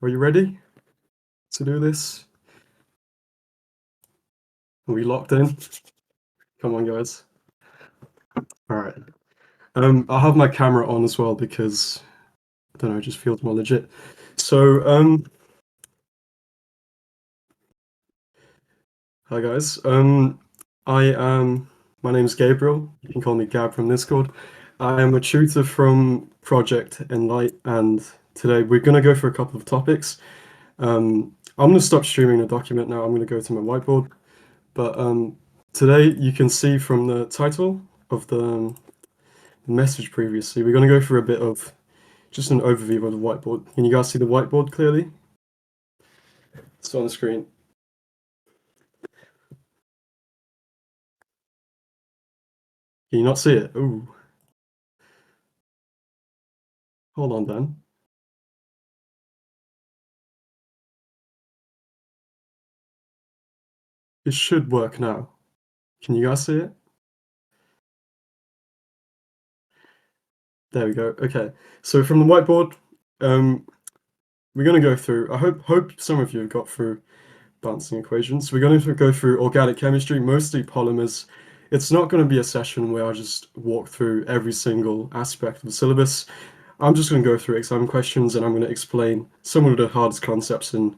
Are you ready to do this? Are we locked in? Come on, guys. All right. I'll have my camera on as well because I don't know, it just feels more legit. So, hi guys. My name's Gabriel. You can call me Gab from Discord. I am a tutor from ProjectEnlight, and today we're going to go for a couple of topics. I'm going to stop streaming the document now. I'm going to go to my whiteboard. But today you can see from the title of the message previously, we're going to go through a bit of just an overview of the whiteboard. Can you guys see the whiteboard clearly? It's on the screen. Can you not see it? Ooh. Hold on then. It should work now. Can you guys see it? There we go. Okay. So from the whiteboard, we're going to go through, I hope some of you have got through balancing equations. We're going to go through organic chemistry, mostly polymers. It's not going to be a session where I just walk through every single aspect of the syllabus. I'm just going to go through exam questions and I'm going to explain some of the hardest concepts in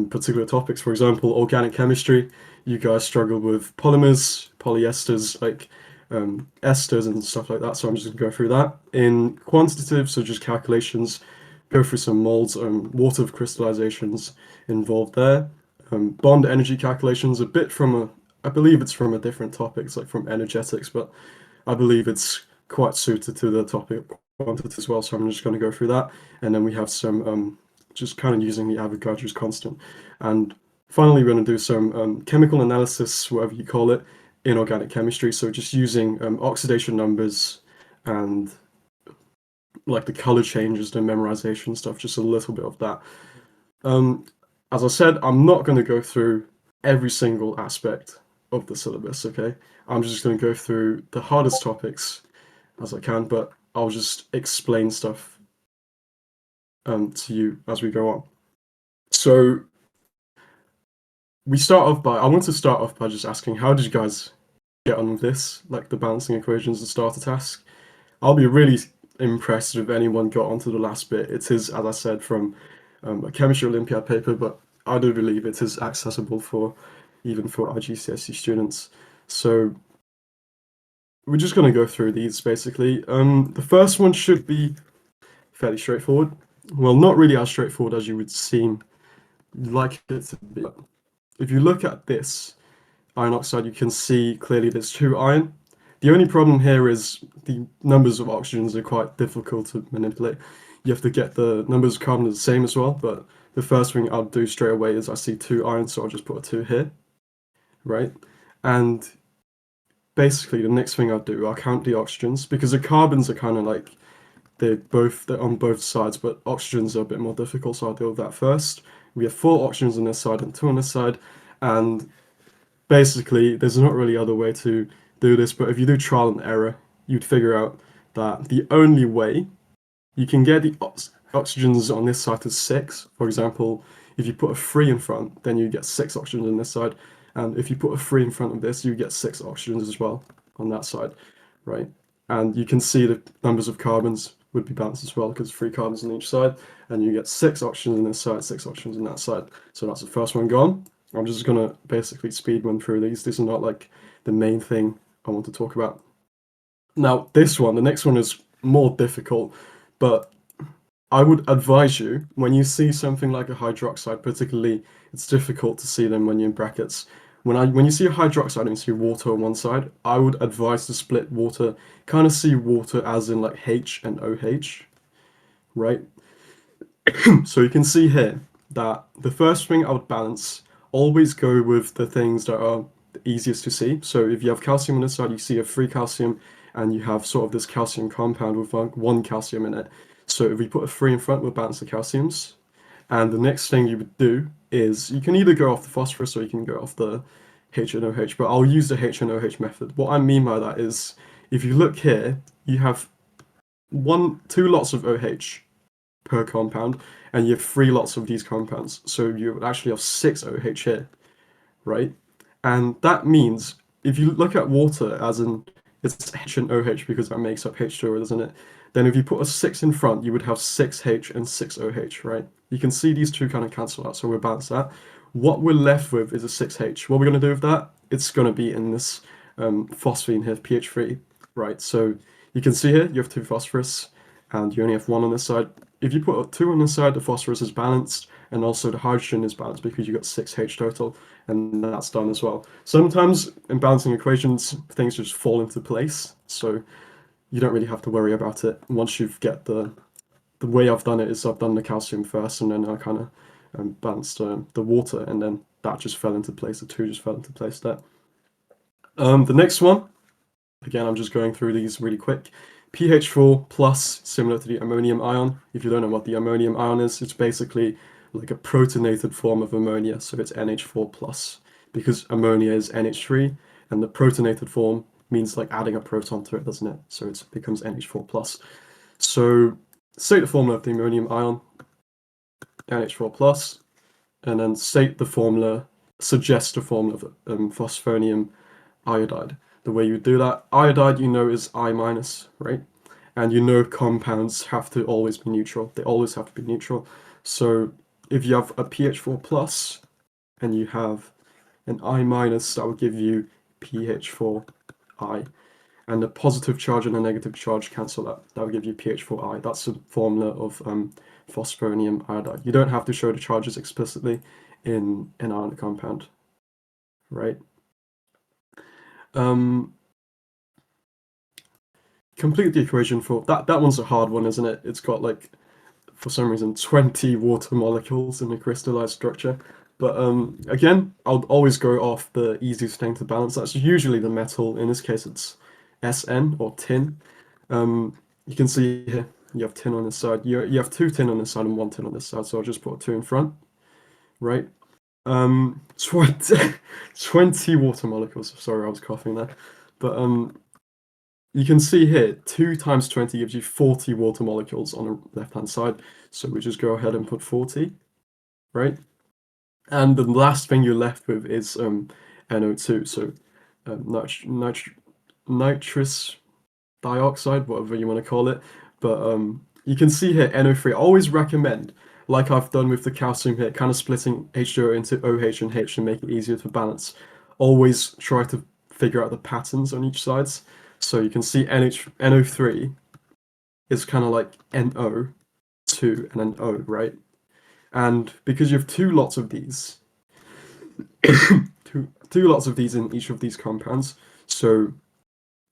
particular topics. For example, organic chemistry, you guys struggle with polymers, polyesters, like esters and stuff like that. So I'm just going to go through that. In quantitative, so just calculations, go through some moles, water crystallizations involved there. Bond energy calculations, a bit from I believe it's from a different topic, it's like from energetics, but I believe it's quite suited to the topic of quantity as well, so I'm just going to go through that. And then we have some, just kind of using the Avogadro's constant. And finally, we're going to do some chemical analysis, whatever you call it, in organic chemistry. So just using oxidation numbers and like the color changes, the memorization stuff, just a little bit of that. As I said, I'm not going to go through every single aspect of the syllabus, okay? I'm just going to go through the hardest topics as I can, but I'll just explain stuff to you as we go on. So I want to start off by just asking, how did you guys get on with this, like the balancing equations and starter task? I'll be really impressed if anyone got onto the last bit. It is, as I said, from a chemistry Olympiad paper, but I do believe it is accessible for even for IGCSE students. So we're just going to go through these basically. The first one should be fairly straightforward. Well, not really as straightforward as you would seem like it to be. If you look at this iron oxide, you can see clearly there's 2 iron. The only problem here is the numbers of oxygens are quite difficult to manipulate. You have to get the numbers of carbon the same as well, but the first thing I'll do straight away is I see 2 iron, so I'll just put a 2 here, right? And basically the next thing I'll do, I'll count the oxygens, because the carbons are kind of like, they're on both sides, but oxygens are a bit more difficult, so I'll deal with that first. We have 4 oxygens on this side and 2 on this side, and basically there's not really other way to do this, but if you do trial and error, you'd figure out that the only way you can get the oxygens on this side to 6, for example, if you put a 3 in front, then you get 6 oxygens on this side, and if you put a 3 in front of this, you get 6 oxygens as well on that side, right? And you can see the numbers of carbons would be balanced as well, because 3 carbons on each side, and you get 6 oxygens on this side, 6 oxygens on that side. So that's the first one gone. I'm just going to basically speed run through these. These are not like the main thing I want to talk about. Now, this one, the next one is more difficult, but I would advise you, when you see something like a hydroxide, particularly, it's difficult to see them when you're in brackets. When you see a hydroxide and you see water on one side, I would advise to split water, kind of see water as in like H and OH, right? So you can see here that the first thing I would balance, always go with the things that are the easiest to see. So if you have calcium on this side, you see a free calcium, and you have sort of this calcium compound with 1 calcium in it. So if we put a 3 in front, we'll balance the calciums. And the next thing you would do is you can either go off the phosphorus or you can go off the H and OH, but I'll use the H and OH method. What I mean by that is, if you look here, you have 2 lots of OH, per compound, and you have 3 lots of these compounds. So you actually have 6 OH here, right? And that means if you look at water as in it's H and OH because that makes up H2O, doesn't it? Then if you put a 6 in front, you would have 6H and 6OH, right? You can see these two kind of cancel out, so we'll balance that. What we're left with is a 6H. What we're going to do with that? It's going to be in this phosphine here, pH3, right? So you can see here, you have 2 phosphorus, and you only have 1 on this side. If you put 2 on this side, the phosphorus is balanced, and also the hydrogen is balanced because you got 6H total, and that's done as well. Sometimes in balancing equations, things just fall into place, so you don't really have to worry about it once you get the way I've done it is I've done the calcium first, and then I kind of balanced the water, and then that just fell into place. The 2 just fell into place there. The next one, again, I'm just going through these really quick. pH4 plus, similar to the ammonium ion. If you don't know what the ammonium ion is, it's basically like a protonated form of ammonia, so it's NH4 plus, because ammonia is NH3, and the protonated form means like adding a proton to it, doesn't it? So it becomes NH4 plus. So state the formula of the ammonium ion, NH4 plus, and then state the formula, suggest the formula of phosphonium iodide. The way you do that, iodide you know is I minus, right? And you know compounds have to always be neutral. They always have to be neutral. So if you have a pH4 plus and you have an I minus, that will give you pH4I. And the positive charge and the negative charge cancel that. That will give you pH4I. That's the formula of phosphonium iodide. You don't have to show the charges explicitly in an ionic compound, right? Complete the equation for that. That one's a hard one, isn't it? It's got like, for some reason, 20 water molecules in a crystallized structure. But again, I'll always go off the easiest thing to balance. That's usually the metal. In this case, it's SN or tin. You can see here, you have tin on this side. You have 2 tin on this side and 1 tin on this side. So I'll just put 2 in front, right? 20 water molecules. Sorry, I was coughing there. But you can see here, 2 times 20 gives you 40 water molecules on the left-hand side. So we just go ahead and put 40, right? And the last thing you're left with is NO2, so nitrous dioxide, whatever you want to call it. But you can see here NO3. I always recommend, like I've done with the calcium here, kind of splitting H2O into OH and H to make it easier to balance. Always try to figure out the patterns on each side. So you can see NO3 is kind of like NO2 and then O, right? And because you have 2 lots of these, two lots of these in each of these compounds, so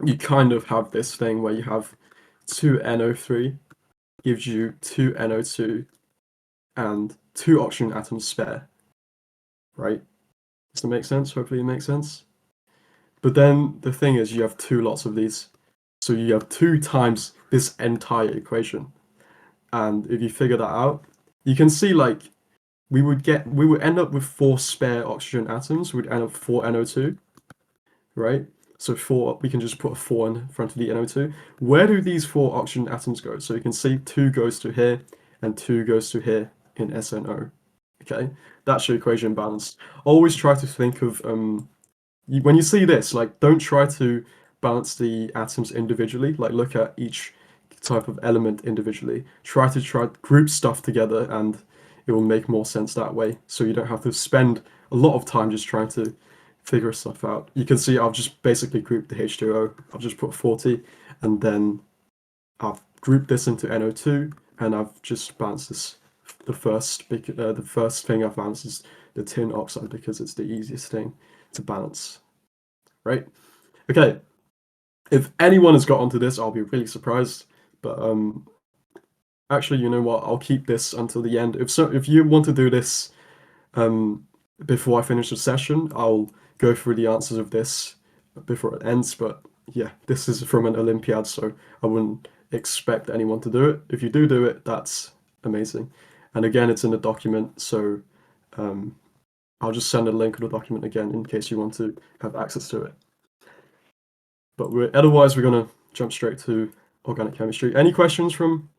you kind of have this thing where you have 2 NO3 gives you 2 NO2 and 2 oxygen atoms spare, right? Does that make sense? Hopefully it makes sense. But then the thing is you have 2 lots of these, so you have 2 times this entire equation. And if you figure that out, you can see like we would end up with 4 spare oxygen atoms. We'd end up with 4 NO2, right? So 4, we can just put a 4 in front of the NO2. Where do these 4 oxygen atoms go? So you can see 2 goes to here and 2 goes to here in SNO. Okay, that's your equation balanced. Always try to think of when you see this, like don't try to balance the atoms individually. Like look at each type of element individually. Try to group stuff together, and it will make more sense that way. So you don't have to spend a lot of time just trying to figure stuff out. You can see I've just basically grouped the H2O. I've just put 40, and then I've grouped this into NO2, and I've just balanced this. The first thing I've balanced is the tin oxide because it's the easiest thing to balance, right? Okay, if anyone has got onto this, I'll be really surprised. But actually, you know what? I'll keep this until the end. If you want to do this before I finish the session, I'll go through the answers of this before it ends. But yeah, this is from an Olympiad, so I wouldn't expect anyone to do it. If you do it, that's amazing. And again, it's in the document, so I'll just send a link to the document again in case you want to have access to it. But otherwise, we're going to jump straight to organic chemistry. Any questions from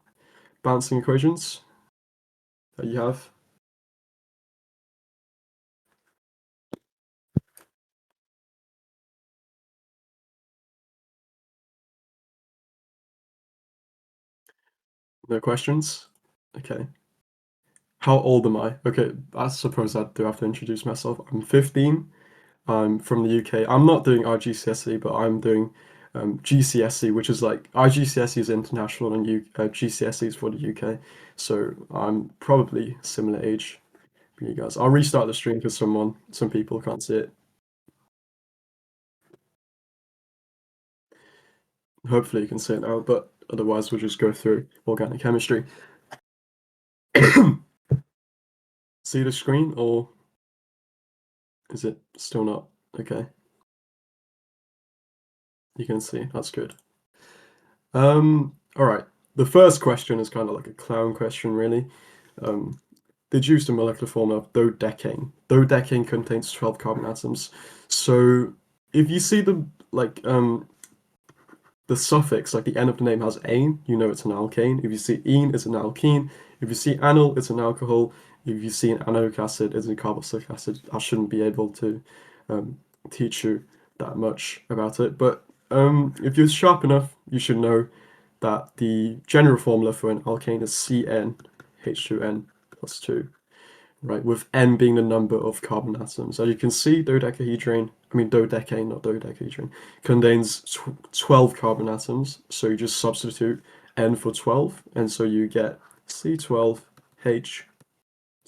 balancing equations? that you have? No questions? Okay. How old am I? Okay, I suppose I do have to introduce myself. I'm 15. I'm from the UK. I'm not doing IGCSE, but I'm doing GCSE, which is like IGCSE is international and GCSE is for the UK. So I'm probably similar age for you guys. I'll restart the stream because some people can't see it. Hopefully you can see it now, but otherwise we'll just go through organic chemistry. See the screen, or is it still not? Okay, you can see. That's good. All right. The first question is kind of like a clown question, really. Deduce the molecular formula of dodecane. Dodecane contains 12 carbon atoms. So if you see the suffix, like the end of the name has ane, you know it's an alkane. If you see ene, it's an alkene. If you see anyl, it's an alcohol. If you see an anoic acid, it's a carboxylic acid. I shouldn't be able to teach you that much about it, but if you're sharp enough, you should know that the general formula for an alkane is CnH2n plus 2, right? With N being the number of carbon atoms. As you can see, dodecahedrine, dodecane, not dodecahedrine, contains 12 carbon atoms. So you just substitute N for 12, and so you get C12H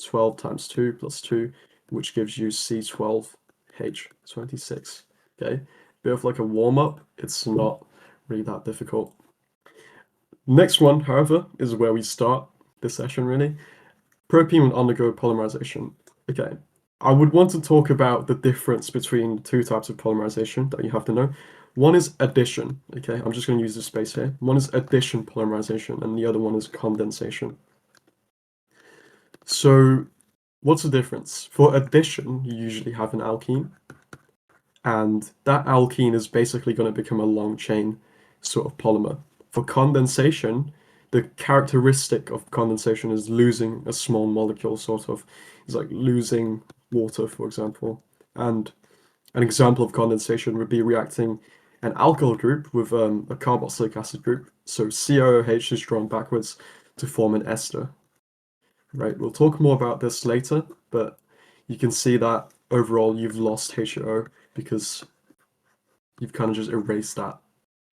12 times 2 plus 2, which gives you C12H26. Okay, bit of like a warm-up. It's not really that difficult. Next one, however, is where we start this session, really. Propene will undergo polymerization. Okay, I would want to talk about the difference between two types of polymerization that you have to know. One is addition. Okay, I'm just going to use the space here. One is addition polymerization, and the other one is condensation. So what's the difference? For addition, you usually have an alkene, and that alkene is basically going to become a long chain sort of polymer. For condensation, the characteristic of condensation is losing a small molecule, sort of. It's like losing water, for example. And an example of condensation would be reacting an alkyl group with a carboxylic acid group. So COOH is drawn backwards to form an ester. Right, we'll talk more about this later, but you can see that overall you've lost HO because you've kind of just erased that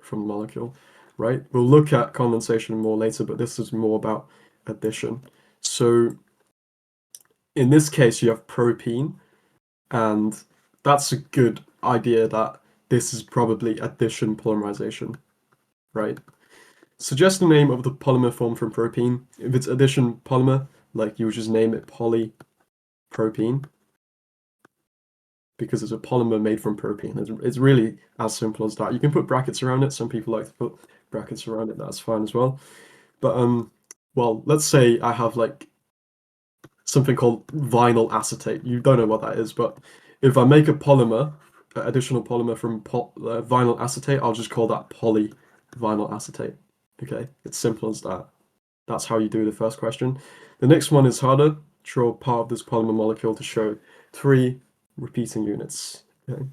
from the molecule, right? We'll look at condensation more later, but this is more about addition. So in this case, you have propene, and that's a good idea that this is probably addition polymerization, right? Suggest the name of the polymer formed from propene. If it's addition polymer, like you would just name it polypropene, because it's a polymer made from propene. It's really as simple as that. You can put brackets around it. Some people like to put brackets around it. That's fine as well. But well, let's say I have like something called vinyl acetate. You don't know what that is, but if I make a polymer, additional polymer from vinyl acetate, I'll just call that polyvinyl acetate. Okay, it's simple as that. That's how you do the first question. The next one is harder. Draw part of this polymer molecule to show 3 repeating units. Okay.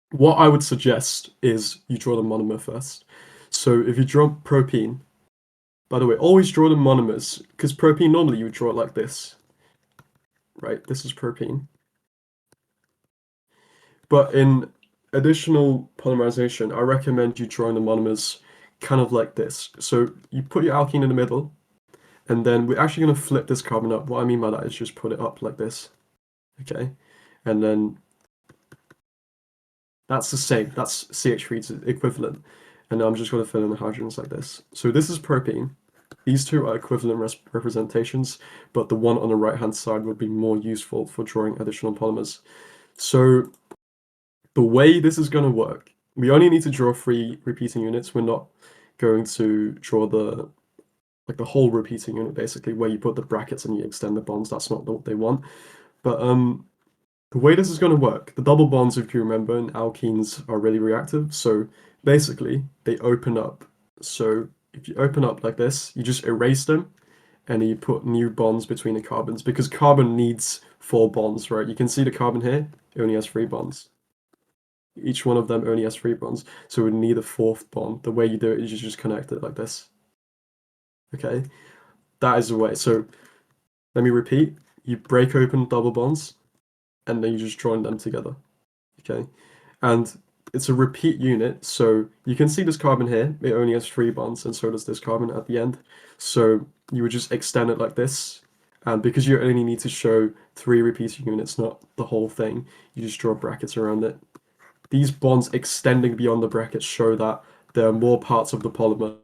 What I would suggest is you draw the monomer first. So if you draw propene, by the way, always draw the monomers, because propene normally you would draw it like this, right? This is propene. But in additional polymerization, I recommend you drawing the monomers kind of like this. So you put your alkene in the middle, and then we're actually going to flip this carbon up. What I mean by that is just put it up like this, okay? And then that's the same. That's CH3's equivalent. And now I'm just going to fill in the hydrogens like this. So this is propene. These two are equivalent representations, but the one on the right-hand side would be more useful for drawing additional polymers. So the way this is going to work, we only need to draw 3 repeating units. We're not going to draw the whole repeating unit, basically, where you put the brackets and you extend the bonds. That's not what they want. But the way this is going to work, the double bonds, if you remember, in alkenes are really reactive. So basically, they open up. So if you open up like this, you just erase them, and you put new bonds between the carbons because carbon needs 4 bonds, right? You can see the carbon here, it only has 3 bonds. Each one of them only has 3 bonds, so we need a 4th bond. The way you do it is you just connect it like this. Okay, that is the way. So let me repeat. You break open double bonds, and then you just join them together. Okay, and it's a repeat unit, so you can see this carbon here, it only has 3 bonds, and so does this carbon at the end. So you would just extend it like this, and because you only need to show 3 repeating units, not the whole thing, you just draw brackets around it. These bonds extending beyond the brackets show that there are more parts of the polymer.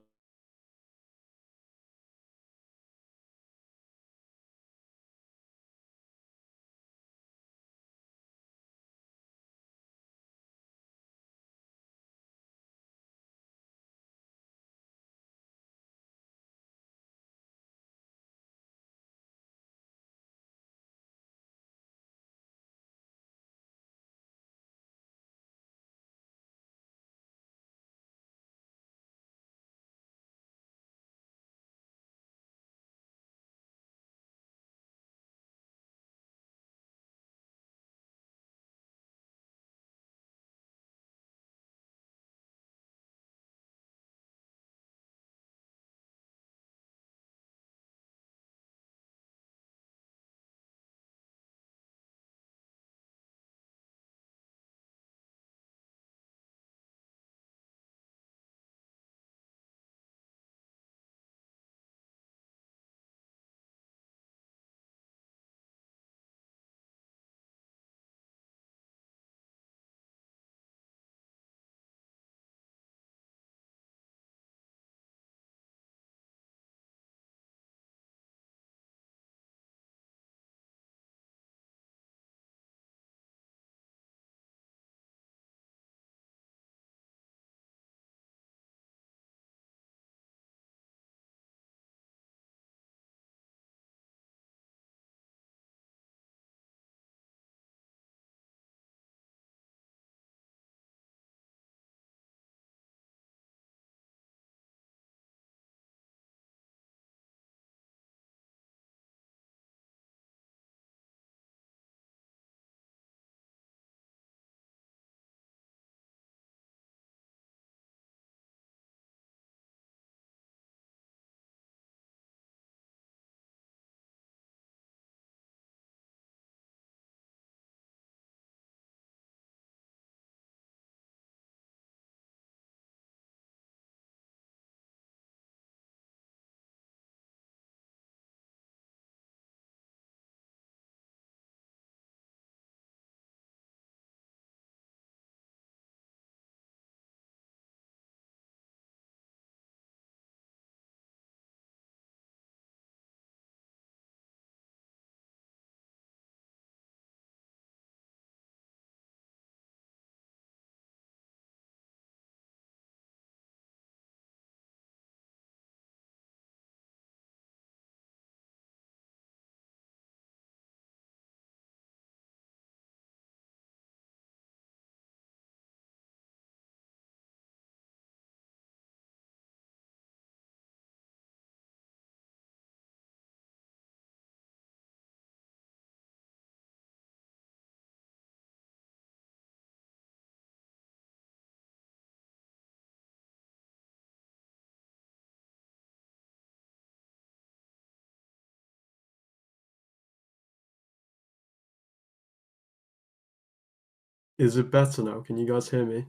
Is it better now? Can you guys hear me?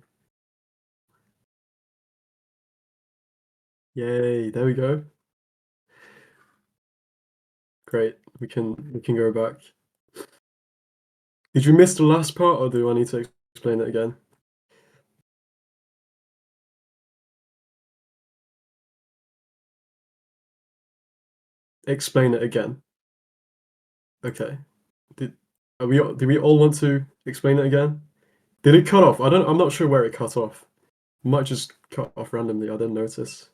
Yay, there we go. Great. We can go back. Did you miss the last part or do I need to explain it again? Explain it again. Okay. Did do we all want to explain it again? Did it cut off? I'm not sure where it cut off. It might just cut off randomly, I didn't notice.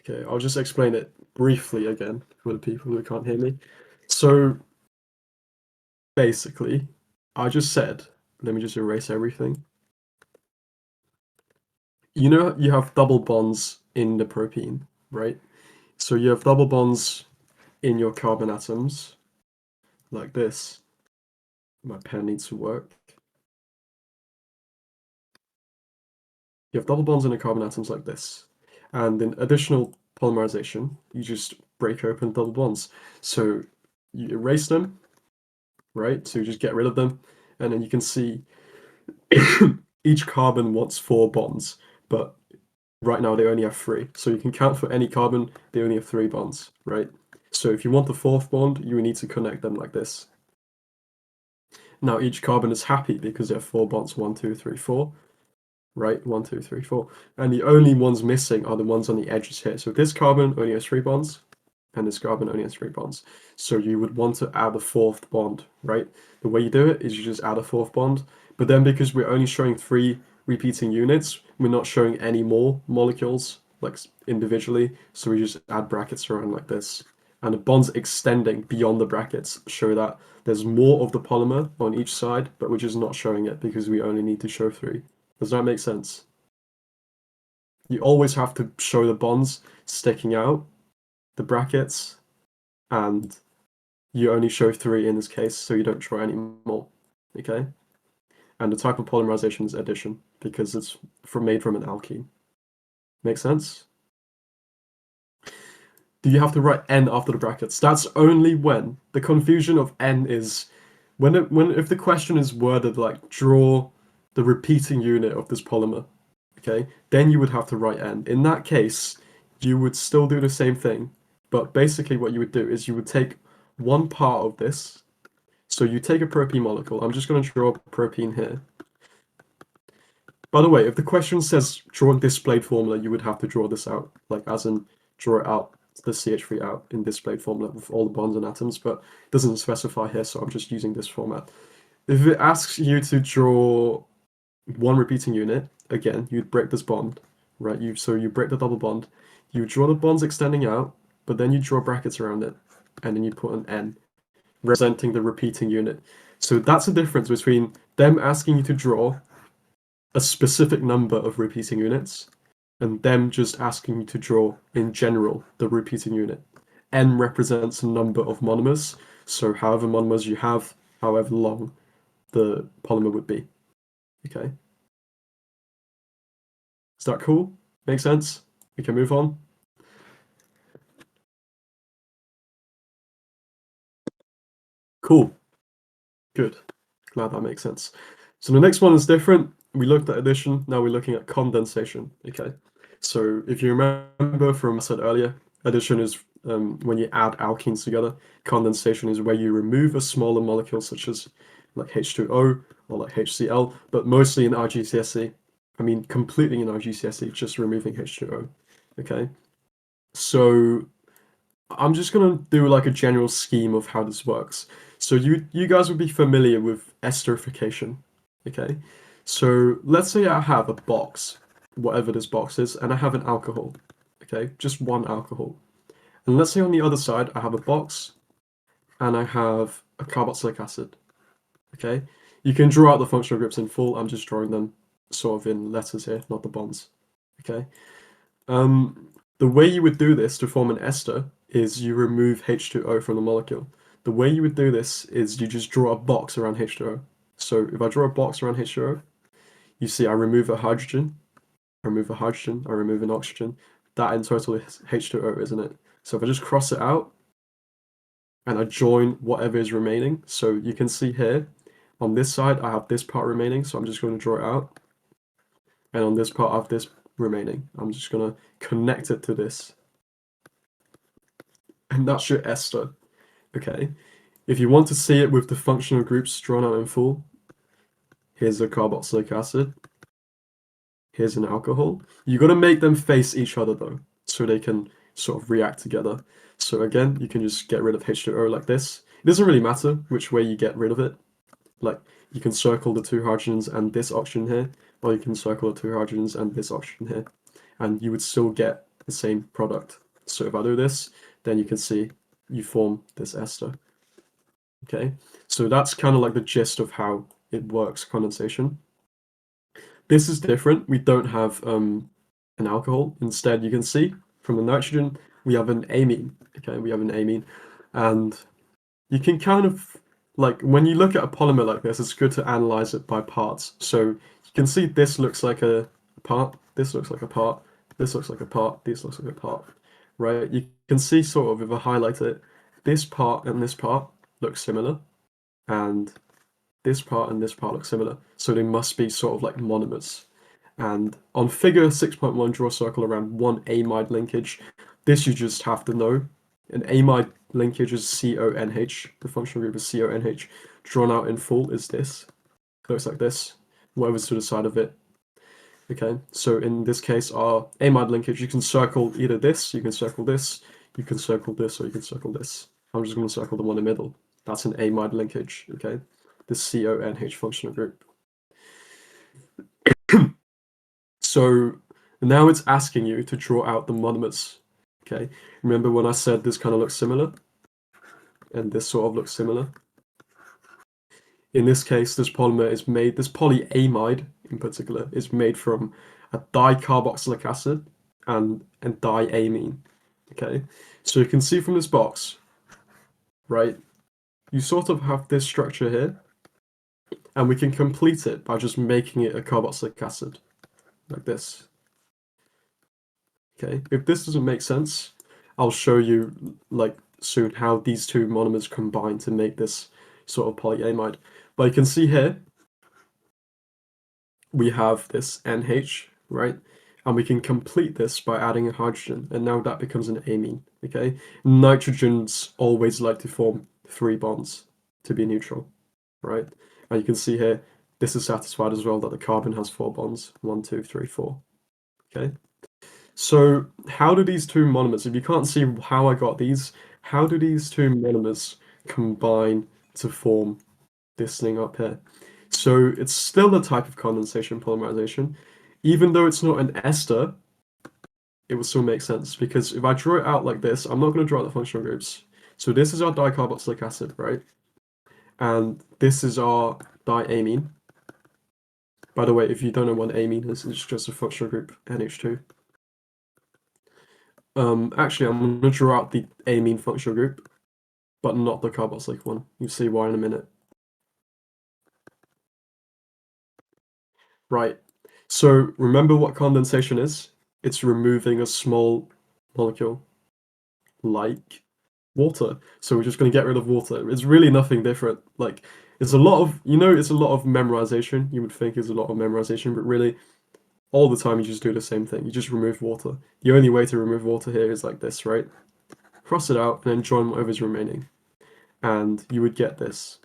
Okay, I'll just explain it briefly again for the people who can't hear me. So basically, I just said, let me just erase everything. You know you have double bonds in the propene, right? So you have double bonds in your carbon atoms, like this. My pen needs to work. You have double bonds in the carbon atoms like this. And in additional polymerization, you just break open double bonds. So you erase them, right? So you just get rid of them. And then you can see each carbon wants 4 bonds, but right now they only have 3. So you can count for any carbon, they only have 3 bonds, right? So if you want the 4th bond, you need to connect them like this. Now each carbon is happy because they have 4 bonds, 1, 2, 3, 4. Right, 1, 2, 3, 4. And the only ones missing are the ones on the edges here. So this carbon only has 3 bonds, and this carbon only has 3 bonds. So you would want to add a 4th bond, right? The way you do it is you just add a 4th bond, but then because we're only showing 3 repeating units, we're not showing any more molecules, like individually, so we just add brackets around like this. And the bonds extending beyond the brackets show that there's more of the polymer on each side, but we're just not showing it because we only need to show 3. Does that make sense? You always have to show the bonds sticking out, the brackets, and you only show 3 in this case, so you don't draw any more. Okay? And the type of polymerization is addition, because it's made from an alkene. Make sense? Do you have to write N after the brackets? That's only when the confusion of N is if the question is worded like draw the repeating unit of this polymer, okay, then you would have to write N. In that case, you would still do the same thing, but basically what you would do is you would take one part of this. So you take a propene molecule. I'm just going to draw propene here. By the way, if the question says draw a displayed formula, you would have to draw this out, like as in draw it out, the CH3 out in displayed formula with all the bonds and atoms, but it doesn't specify here, so I'm just using this format. If it asks you to draw one repeating unit, again, you'd break this bond, right? So you break the double bond, you draw the bonds extending out, but then you draw brackets around it, and then you put an N, representing the repeating unit. So that's the difference between them asking you to draw a specific number of repeating units and them just asking you to draw, in general, the repeating unit. N represents a number of monomers, so however monomers you have, however long the polymer would be. Okay. Is that cool? Make sense? We can move on. Cool. Good. Glad that makes sense. So the next one is different. We looked at addition, now we're looking at condensation. Okay. So if you remember from what I said earlier, addition is when you add alkenes together. Condensation is where you remove a smaller molecule such as like H2O or like HCl, but mostly in IGCSE. I mean, completely in IGCSE, just removing H2O. Okay. So I'm just gonna do like a general scheme of how this works. So you guys would be familiar with esterification, okay? So let's say I have a box, whatever this box is, and I have an alcohol, okay? Just one alcohol. And let's say on the other side I have a box and I have a carboxylic acid, okay? You can draw out the functional groups in full. I'm just drawing them sort of in letters here, not the bonds, okay? The way you would do this to form an ester is you remove H2O from the molecule. The way you would do this is you just draw a box around H2O. So if I draw a box around H2O, you see I remove a hydrogen, I remove a hydrogen, I remove an oxygen. That in total is H2O, isn't it? So if I just cross it out and I join whatever is remaining, so you can see here, on this side I have this part remaining, so I'm just going to draw it out. And on this part I have this remaining. I'm just going to connect it to this. And that's your ester. Okay. If you want to see it with the functional groups drawn out in full, here's a carboxylic acid. Here's an alcohol. You got to make them face each other though, so they can sort of react together. So again, you can just get rid of H2O like this. It doesn't really matter which way you get rid of it. Like you can circle the 2 hydrogens and this oxygen here, or you can circle the 2 hydrogens and this oxygen here, and you would still get the same product. So if I do this, then you can see you form this ester. Okay, so that's kind of like the gist of how it works, condensation. This is different. We don't have an alcohol. Instead, you can see from the nitrogen, we have an amine. Okay, we have an amine, and you can kind of like when you look at a polymer like this, it's good to analyze it by parts. So you can see this looks like a part, this looks like a part, this looks like a part, this looks like a part, right? You can see sort of if I highlight it, this part and this part look similar, and this part and this part look similar. So they must be sort of like monomers. And on figure 6.1, draw a circle around one amide linkage. This you just have to know. An amide linkage is CONH. The functional group is CONH. Drawn out in full is this. Looks like this. Whatever's to the side of it. Okay, so in this case, our amide linkage, you can circle either this, you can circle this, you can circle this, or you can circle this. I'm just going to circle the one in the middle. That's an amide linkage, okay? The CONH functional group. So now it's asking you to draw out the monomers, okay? Remember when I said this kind of looks similar? And this sort of looks similar? In this case, this polymer is made, this polyamide in particular, is made from a dicarboxylic acid and diamine, okay? So you can see from this box, right? You sort of have this structure here, and we can complete it by just making it a carboxylic acid, like this. Okay, if this doesn't make sense, I'll show you like soon how these two monomers combine to make this sort of polyamide. But you can see here, we have this NH, right? And we can complete this by adding a hydrogen, and now that becomes an amine, okay? Nitrogens always like to form 3 bonds to be neutral, right? And you can see here, this is satisfied as well that the carbon has 4 bonds, 1, 2, 3, 4, okay? So how do these two monomers, if you can't see how I got these, how do these two monomers combine to form this thing up here? So it's still a type of condensation polymerization. Even though it's not an ester, it will still make sense, because if I draw it out like this, I'm not going to draw out the functional groups. So this is our dicarboxylic acid, right? And this is our diamine. By the way, if you don't know what amine is, it's just a functional group, NH2. Actually, I'm going to draw out the amine functional group, but not the carboxylic one. You'll see why in a minute. Right. So remember what condensation is? It's removing a small molecule, like water. So we're just going to get rid of water. It's really nothing different. Like, it's a lot of, it's a lot of memorization. You would think it's a lot of memorization, but really, all the time you just do the same thing. You just remove water. The only way to remove water here is like this, right? Cross it out and then join whatever's remaining. And you would get this.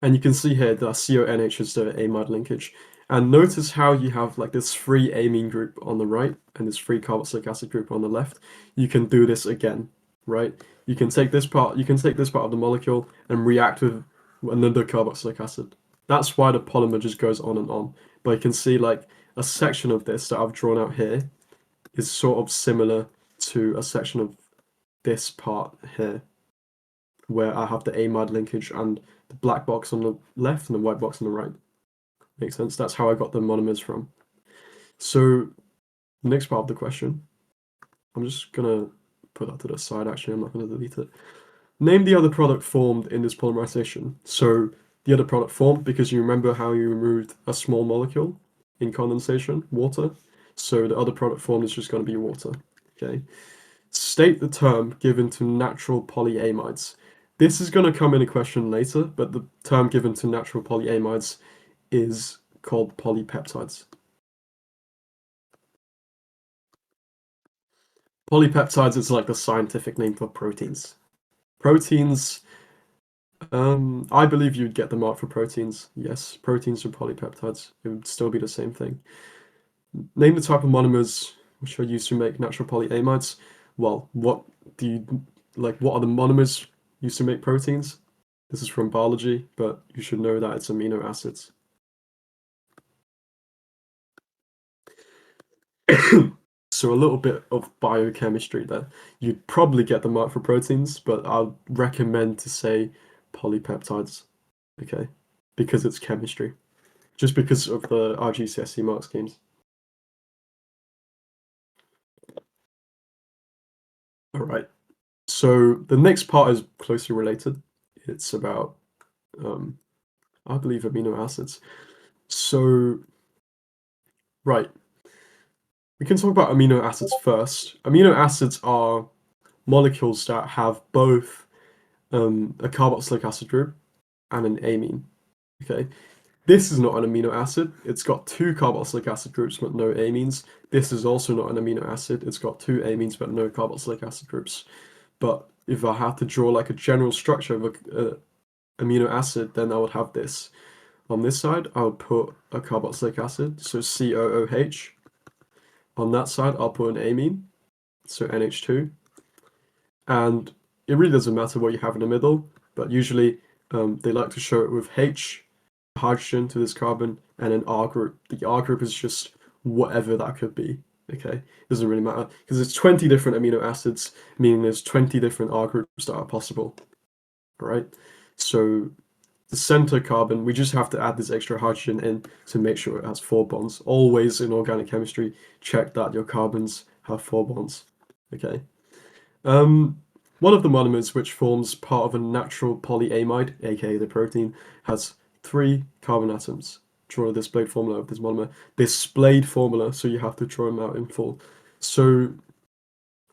And you can see here that CONH is the amide linkage. And notice how you have like this free amine group on the right and this free carboxylic acid group on the left. You can do this again, right? You can take this part of the molecule and react with another carboxylic acid. That's why the polymer just goes on and on. But you can see like a section of this that I've drawn out here is sort of similar to a section of this part here, where I have the amide linkage and the black box on the left and the white box on the right. Makes sense? That's how I got the monomers from. So, next part of the question, I'm just gonna put that to the side, actually, I'm not gonna delete it. Name the other product formed in this polymerization. So, the other product formed, because you remember how you removed a small molecule in condensation, water. So, the other product formed is just gonna be water, okay? State the term given to natural polyamides. This is going to come in a question later, but the term given to natural polyamides is called polypeptides. Polypeptides is like the scientific name for proteins. Proteins, I believe you'd get the mark for proteins. Yes, proteins are polypeptides. It would still be the same thing. Name the type of monomers which are used to make natural polyamides. Well, what are the monomers used to make proteins? This is from biology, but you should know that it's amino acids. So a little bit of biochemistry there. You'd probably get the mark for proteins, but I'll recommend to say polypeptides. Okay. because it's chemistry, just because of the IGCSE mark schemes. All right. So the next part is closely related. It's about, I believe, amino acids. So, right, we can talk about amino acids first. Amino acids are molecules that have both a carboxylic acid group and an amine. Okay, this is not an amino acid. It's got two carboxylic acid groups but no amines. This is also not an amino acid. It's got two amines but no carboxylic acid groups. But if I had to draw like a general structure of a amino acid, then I would have this. On this side, I would put a carboxylic acid, so COOH. On that side, I'll put an amine, so NH2. And it really doesn't matter what you have in the middle, but usually they like to show it with H, hydrogen to this carbon, and an R group. The R group is just whatever that could be, okay? Doesn't really matter, because there's 20 different amino acids, meaning there's 20 different R groups that are possible, all right? So the center carbon, we just have to add this extra hydrogen in to make sure it has 4 bonds. Always in organic chemistry, check that your carbons have 4 bonds, okay? One of the monomers which forms part of a natural polyamide, aka the protein, has 3 carbon atoms. Draw a displayed formula of this monomer. Displayed formula, so you have to draw them out in full. So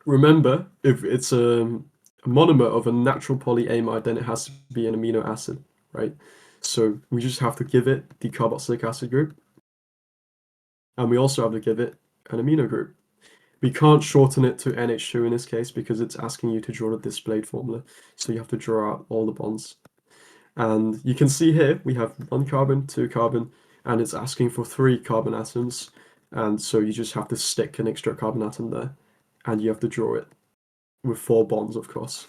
remember, if it's a monomer of a natural polyamide, then it has to be an amino acid, right? So we just have to give it the carboxylic acid group, and we also have to give it an amino group. We can't shorten it to NH2 in this case because it's asking you to draw the displayed formula. So you have to draw out all the bonds. And you can see here we have 1 carbon, 2 carbon, and it's asking for 3 carbon atoms. And so you just have to stick an extra carbon atom there. And you have to draw it with 4 bonds, of course.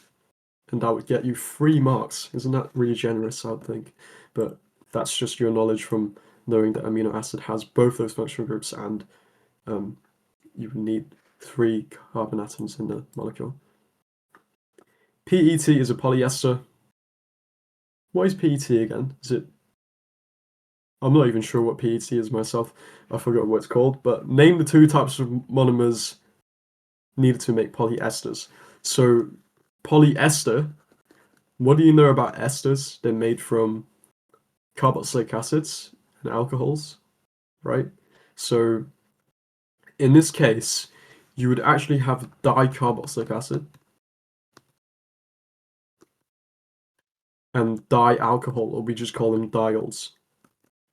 And that would get you 3 marks. Isn't that really generous, I would think? But that's just your knowledge from knowing that amino acid has both those functional groups, and you need 3 carbon atoms in the molecule. PET is a polyester. What is PET again? Is it? I'm not even sure what PET is myself. I forgot what it's called. But name the 2 types of monomers needed to make polyesters. So polyester, what do you know about esters? They're made from carboxylic acids and alcohols, right? So in this case, you would actually have dicarboxylic acid and dialcohol, or we just call them diols.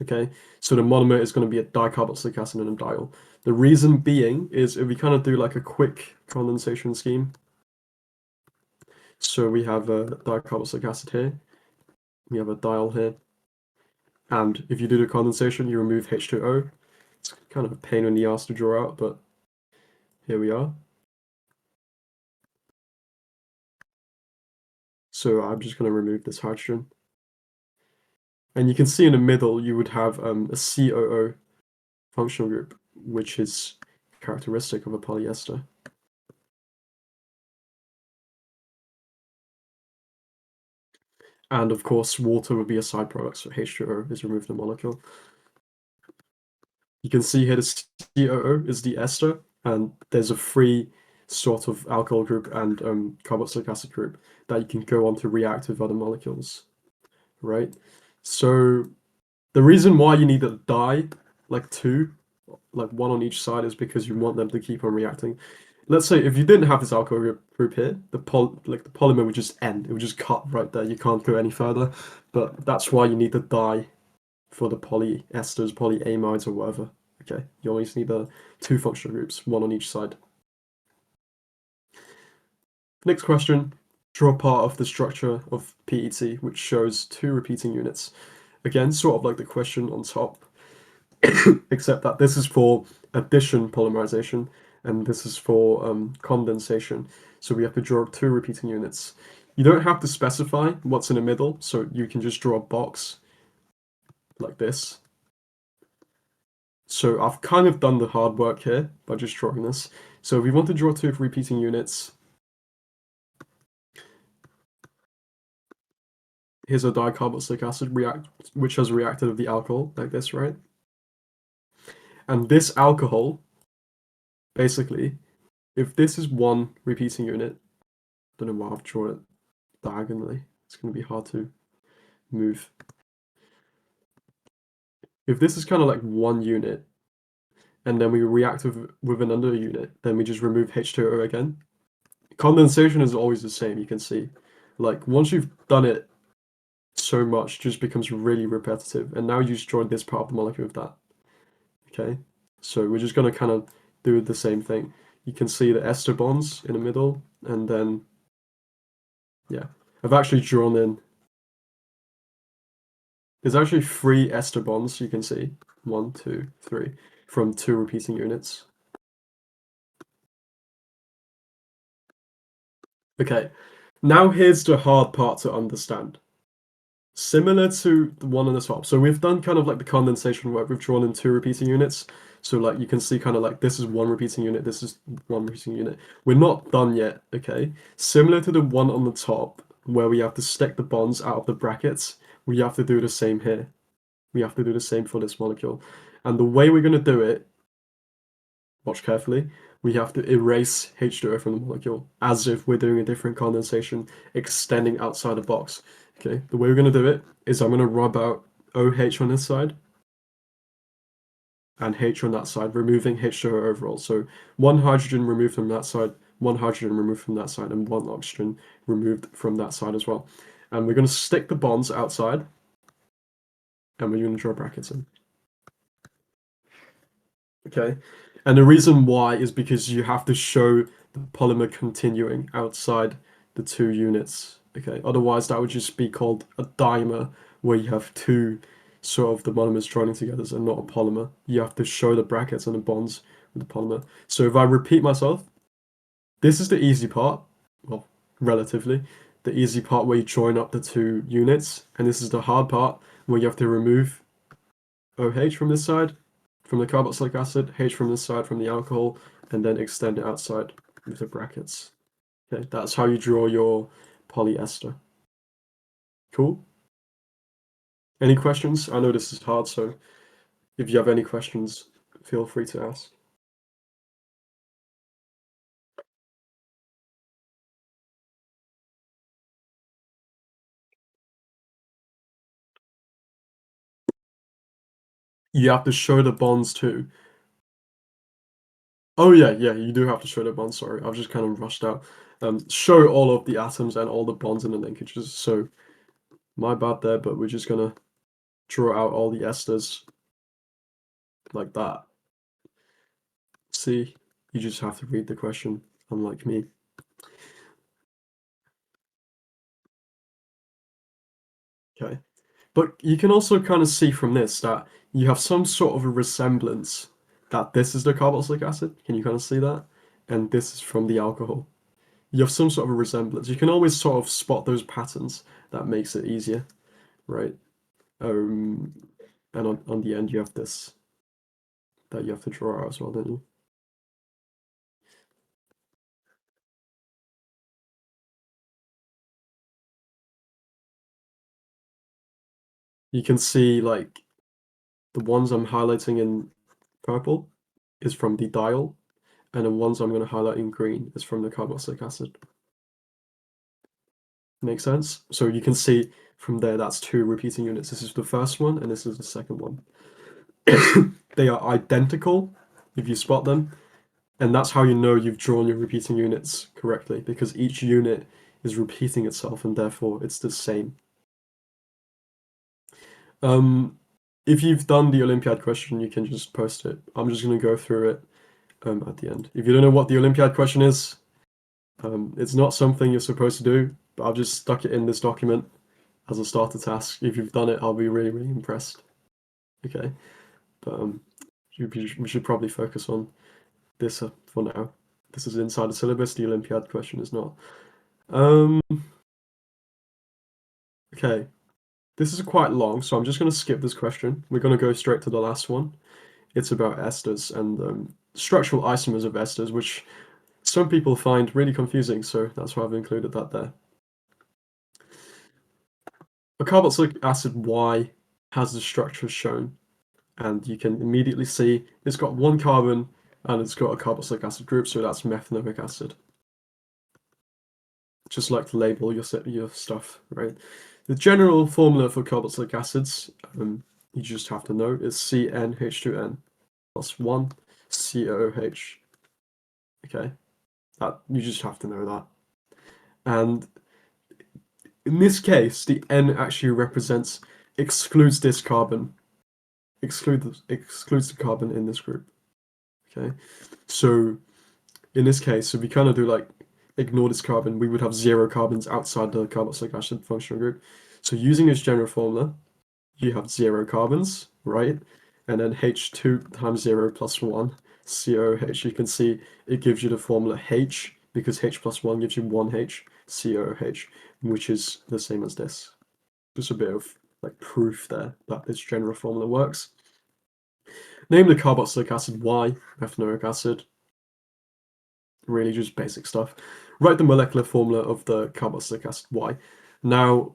Okay, so the monomer is going to be a dicarboxylic acid and a diol. The reason being is if we kind of do like a quick condensation scheme. So we have a dicarboxylic acid here, we have a diol here, and if you do the condensation, you remove H2O. It's kind of a pain in the ass to draw out, but here we are. So I'm just going to remove this hydrogen. And you can see in the middle, you would have a COO functional group, which is characteristic of a polyester. And of course, water would be a side product, so H2O is removed from the molecule. You can see here the COO is the ester, and there's a free sort of alcohol group and carboxylic acid group that you can go on to react with other molecules, right? So the reason why you need a di, like 2, like 1 on each side, is because you want them to keep on reacting. Let's say if you didn't have this alcohol group here, the polymer would just end. It would just cut right there. You can't go any further. But that's why you need the di for the polyesters, polyamides, or whatever. Okay, you always need the 2 functional groups, 1 on each side. Next question. Draw part of the structure of PET, which shows 2 repeating units. Again, sort of like the question on top, except that this is for addition polymerization, and this is for condensation. So we have to draw 2 repeating units. You don't have to specify what's in the middle, so you can just draw a box like this. So I've kind of done the hard work here by just drawing this. So we want to draw 2 repeating units. here's a dicarboxylic acid which has reacted with the alcohol like this, right? And this alcohol, basically, if this is one repeating unit, I don't know why I've drawn it diagonally. It's going to be hard to move. If this is kind of like one unit, and then we react with another unit, then we just remove H2O again. Condensation is always the same, you can see. Like, once you've done it so much, it just becomes really repetitive. And now you just join this part of the molecule with that. Okay? So we're just going to kind of do the same thing. You can see the ester bonds in the middle, and then, yeah. I've actually drawn in. There's actually 3 ester bonds, you can see. 1, 2, 3, from 2 repeating units. Okay, now here's the hard part to understand. Similar to the one on the top. So we've done kind of like the condensation work. We've drawn in 2 repeating units. So like you can see kind of like this is 1 repeating unit, this is 1 repeating unit. We're not done yet, okay? Similar to the one on the top where we have to stick the bonds out of the brackets, we have to do the same here. We have to do the same for this molecule. And the way we're going to do it, watch carefully, we have to erase H2O from the molecule as if we're doing a different condensation extending outside the box. Okay, the way we're going to do it is I'm going to rub out OH on this side and H on that side, removing H2O overall. So 1 hydrogen removed from that side, 1 hydrogen removed from that side, and 1 oxygen removed from that side as well. And we're going to stick the bonds outside, and we're going to draw brackets in. Okay, and the reason why is because you have to show the polymer continuing outside the 2 units. Okay, otherwise that would just be called a dimer, where you have 2 sort of the monomers joining together and not a polymer. You have to show the brackets and the bonds with the polymer. So if I repeat myself, this is the easy part, well, relatively, the easy part where you join up the 2 units, and this is the hard part where you have to remove OH from this side, from the carboxylic acid, H from this side, from the alcohol, and then extend it outside with the brackets. Okay, that's how you draw your polyester. Cool? Any questions? I know this is hard, so if you have any questions, feel free to ask. You have to show the bonds too. Oh yeah, you do have to show the bonds, sorry. I've just kind of rushed out. Show all of the atoms and all the bonds and the linkages. So my bad there, but we're just gonna draw out all the esters like that. See, you just have to read the question, unlike me. Okay. But you can also kind of see from this that you have some sort of a resemblance that this is the carboxylic acid. Can you kind of see that? And this is from the alcohol. You have some sort of a resemblance. You can always sort of spot those patterns. That makes it easier, right? And on the end you have this that you have to draw out as well, don't you? You can see like the ones I'm highlighting in purple is from the diol, and the ones I'm going to highlight in green is from the carboxylic acid. Makes sense? So you can see from there that's 2 repeating units. This is the first one and this is the second one. They are identical if you spot them, and that's how you know you've drawn your repeating units correctly, because each unit is repeating itself and therefore it's the same. If you've done the Olympiad question, you can just post it. I'm just going to go through it at the end. If you don't know what the Olympiad question is, it's not something you're supposed to do, but I've just stuck it in this document as a starter task. If you've done it, I'll be really, really impressed. Okay, but we should probably focus on this for now. This is inside the syllabus. The Olympiad question is not. Okay, this is quite long, so I'm just going to skip this question. We're going to go straight to the last one. It's about esters and structural isomers of esters, which some people find really confusing, so that's why I've included that there. a carboxylic acid Y has the structure shown, and you can immediately see it's got one carbon and it's got a carboxylic acid group, so that's methanoic acid. Just like to label your stuff, right? The general formula for carboxylic acids, you just have to know, is CnH2n plus 1 COOH. Okay, that you just have to know that. And in this case, the N actually excludes this carbon, excludes the carbon in this group. Okay, so in this case, if we kind of do like ignore this carbon, we would have 0 carbons outside the carboxylic acid functional group. So using this general formula, you have 0 carbons, right? And then H2 times 0 plus 1 COOH. You can see it gives you the formula H, because H plus 1 gives you 1H COOH, which is the same as this. Just a bit of like proof there that this general formula works. Name the carboxylic acid Y, methanoic acid. Really just basic stuff. Write the molecular formula of the carboxylic acid Y. Now,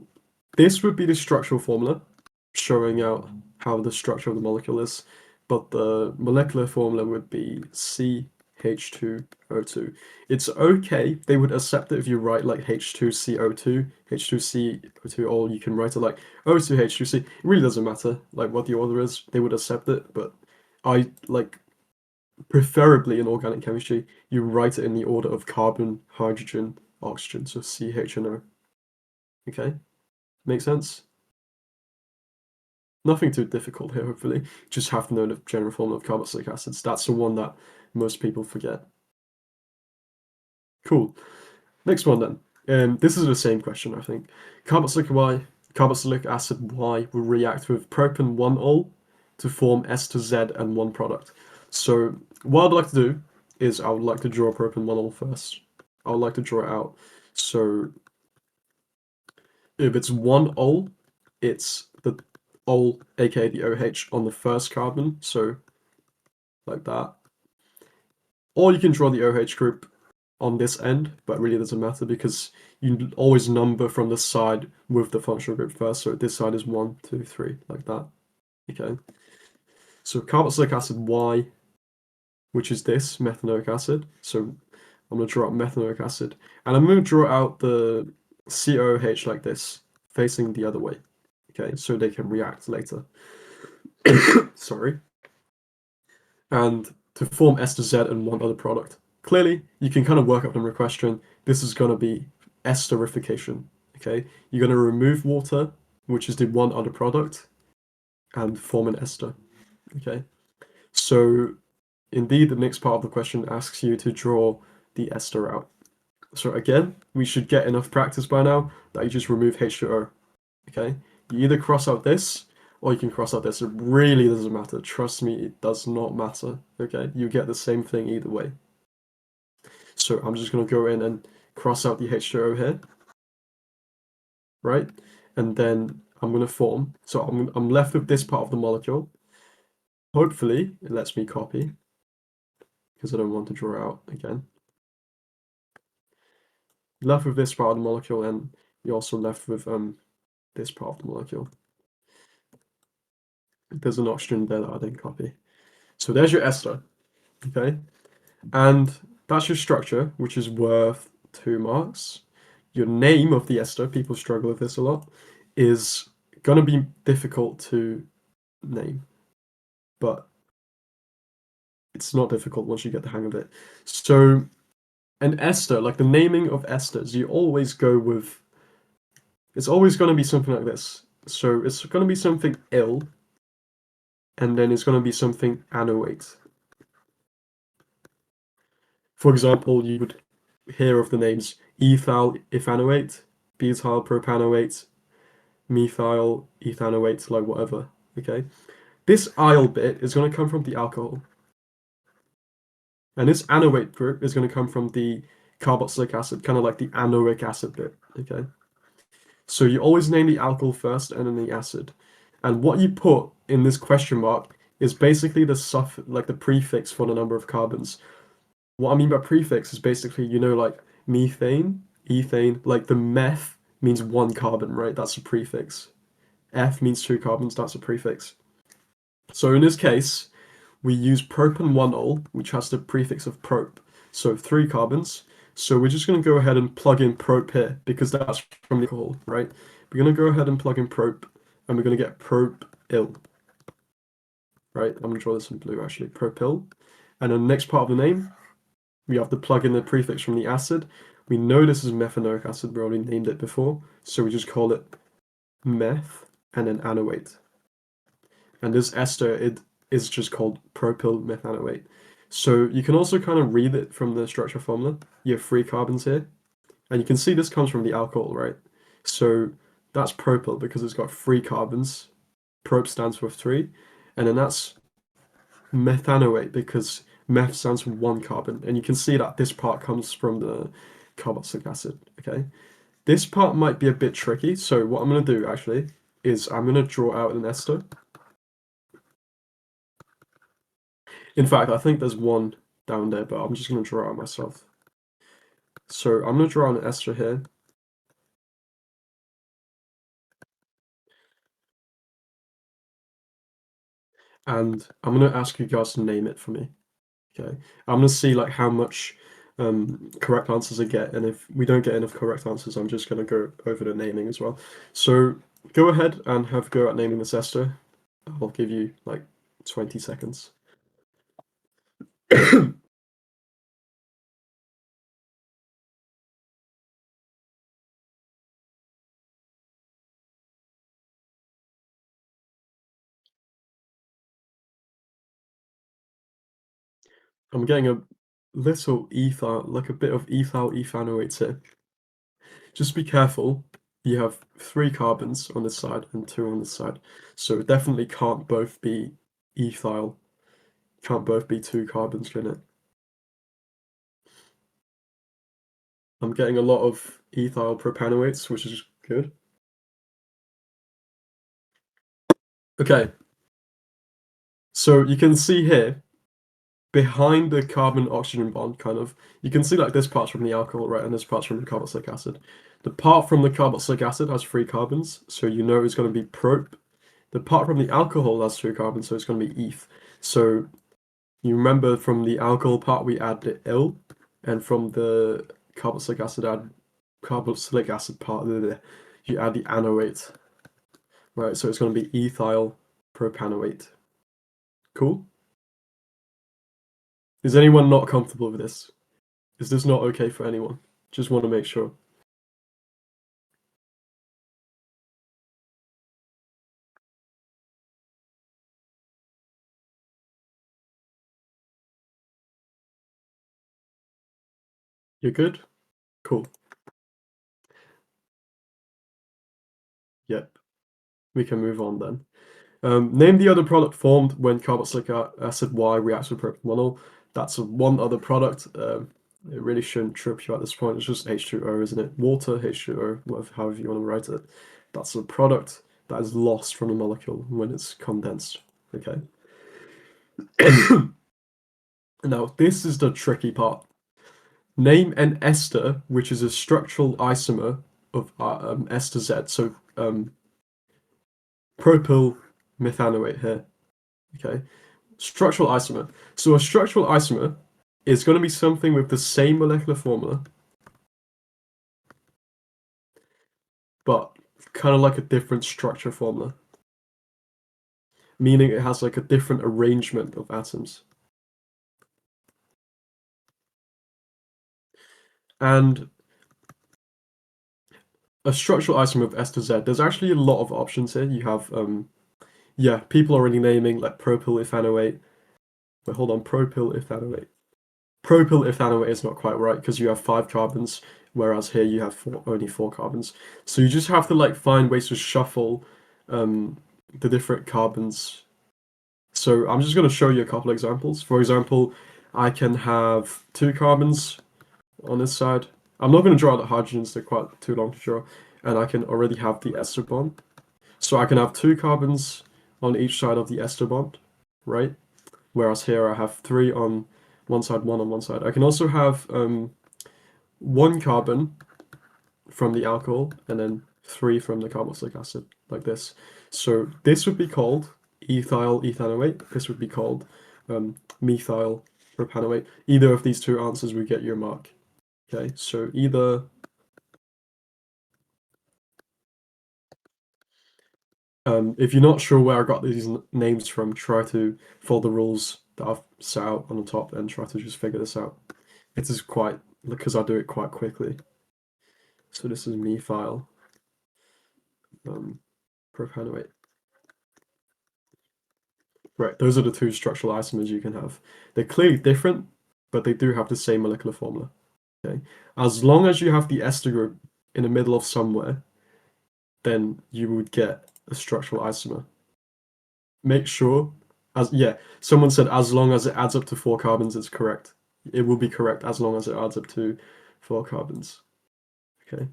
this would be the structural formula, showing out how the structure of the molecule is, but the molecular formula would be CH2O2. It's okay, they would accept it if you write like H2CO2, H2CO2, or you can write it like O2H2C. It really doesn't matter like what the order is, they would accept it, but I like preferably in organic chemistry, you write it in the order of carbon, hydrogen, oxygen, so CH and O. Okay, make sense? Nothing too difficult here, hopefully. Just have to know the general formula of carboxylic acids. That's the one that most people forget. Cool. Next one then. This is the same question, I think. Carboxylic acid Y will react with propan 1-ol to form ester Z and one product. So what I'd like to do is I would like to draw propan 1-ol first. I would like to draw it out. So if it's 1-ol, it's the ol, aka the OH, on the first carbon, so like that. Or you can draw the OH group on this end, but really doesn't matter because you always number from the side with the functional group first. So this side is 1, 2, 3, like that. Okay. So carboxylic acid Y, which is this methanoic acid. So I'm going to draw out methanoic acid, and I'm going to draw out the COOH like this, facing the other way. Okay, so they can react later. Sorry. And to form ester Z and one other product. Clearly, you can kind of work up from the question, this is going to be esterification. Okay, you're going to remove water, which is the one other product, and form an ester. Okay, so indeed, the next part of the question asks you to draw the ester out. So again, we should get enough practice by now that you just remove H2O. Okay, you either cross out this or you can cross out this. It really doesn't matter. Trust me, it does not matter. Okay, you get the same thing either way. So I'm just going to go in and cross out the H2O here, right? And then I'm going to form. So I'm left with this part of the molecule. Hopefully, it lets me copy because I don't want to draw out again. Left with this part of the molecule, and you're also left with this part of the molecule. There's an oxygen there that I didn't copy. So there's your ester, okay? And that's your structure, which is worth 2 marks. Your name of the ester, people struggle with this a lot, is going to be difficult to name, but it's not difficult once you get the hang of it. So an ester, like the naming of esters, you always go with, it's always going to be something like this. So it's going to be something ill, and then it's going to be something anoate. For example, you would hear of the names ethyl ethanoate, butyl propanoate, methyl ethanoate, like whatever, okay? This "-ile" bit is going to come from the alcohol. And this anoate group is going to come from the carboxylic acid, kind of like the anoic acid bit, okay? So you always name the alcohol first and then the acid. And what you put in this question mark is basically the prefix for the number of carbons. What I mean by prefix is basically, you know, like methane, ethane, like the meth means 1 carbon, right? That's a prefix. F means 2 carbons, that's a prefix. So in this case, we use propan-1-ol, which has the prefix of prop. So 3 carbons. So we're just going to go ahead and plug in prop here, because that's from the alcohol, right? We're going to go ahead and plug in prop, and we're going to get propyl. Right, I'm going to draw this in blue actually, propyl. And then the next part of the name, we have to plug in the prefix from the acid. We know this is methanoic acid, we already named it before, so we just call it meth and then anoate. And this ester, it is just called propyl methanoate. So you can also kind of read it from the structure formula. You have 3 carbons here, and you can see this comes from the alcohol, right? So that's propyl because it's got 3 carbons. Prop stands for 3, and then that's methanoate because meth stands for 1 carbon, and you can see that this part comes from the carboxylic acid, okay? This part might be a bit tricky, so what I'm going to do actually is I'm going to draw out an ester. In fact, I think there's one down there, but I'm just going to draw it out myself. So I'm going to draw an ester here. And I'm going to ask you guys to name it for me. Okay, I'm going to see like how much correct answers I get, and if we don't get enough correct answers, I'm just going to go over the naming as well. So go ahead and have a go at naming this ester. I'll give you like 20 seconds. I'm getting a little ethyl, like a bit of ethyl ethanoate here. Just be careful. You have 3 carbons on this side and 2 on this side. So it definitely can't both be ethyl. Can't both be 2 carbons, can it? I'm getting a lot of ethyl propanoates, which is good. Okay. So you can see here, behind the carbon-oxygen bond, kind of, you can see like this part's from the alcohol, right, and this part's from the carboxylic acid. The part from the carboxylic acid has 3 carbons, so you know it's going to be prop. The part from the alcohol has 2 carbons, so it's going to be eth. So you remember from the alcohol part we add the il, and from the carboxylic acid part, you add the anoate. Right, so it's going to be ethyl propanoate. Cool? Is anyone not comfortable with this? Is this not okay for anyone? Just want to make sure. You're good? Cool. Yep. We can move on then. Name the other product formed when carboxylic acid Y reacts with propanol. That's one other product. It really shouldn't trip you at this point. It's just H2O, isn't it? Water, H2O, whatever, however you want to write it. That's a product that is lost from the molecule when it's condensed. Okay. Now, this is the tricky part. Name an ester which is a structural isomer of ester Z. So propyl methanoate here. Okay. Structural isomer. So a structural isomer is going to be something with the same molecular formula, but kind of like a different structure formula. Meaning it has like a different arrangement of atoms. And a structural isomer of ester Z, there's actually a lot of options here. You have, yeah, people are already naming like propyl ethanoate. But hold on, propyl ethanoate. Propyl ethanoate is not quite right because you have 5 carbons, whereas here you have only 4 carbons. So you just have to like find ways to shuffle the different carbons. So I'm just going to show you a couple examples. For example, I can have 2 carbons on this side. I'm not going to draw the hydrogens, they're quite too long to draw. And I can already have the ester bond. So I can have 2 carbons on each side of the ester bond, right? Whereas here I have 3 on one side, 1 on one side. I can also have 1 carbon from the alcohol and then 3 from the carboxylic acid. like this. So this would be called ethyl ethanoate. This would be called methyl propanoate. Either of these two answers would get you a mark. Okay, so either if you're not sure where I got these names from, try to follow the rules that I've set out on the top and try to just figure this out. It is quite, because I do it quite quickly. So this is methyl propanoate. Right, those are the two structural isomers you can have. They're clearly different, but they do have the same molecular formula. Okay, as long as you have the ester group in the middle of somewhere, then you would get a structural isomer. Make sure, someone said as long as it adds up to 4 carbons, it's correct. It will be correct as long as it adds up to 4 carbons. Okay.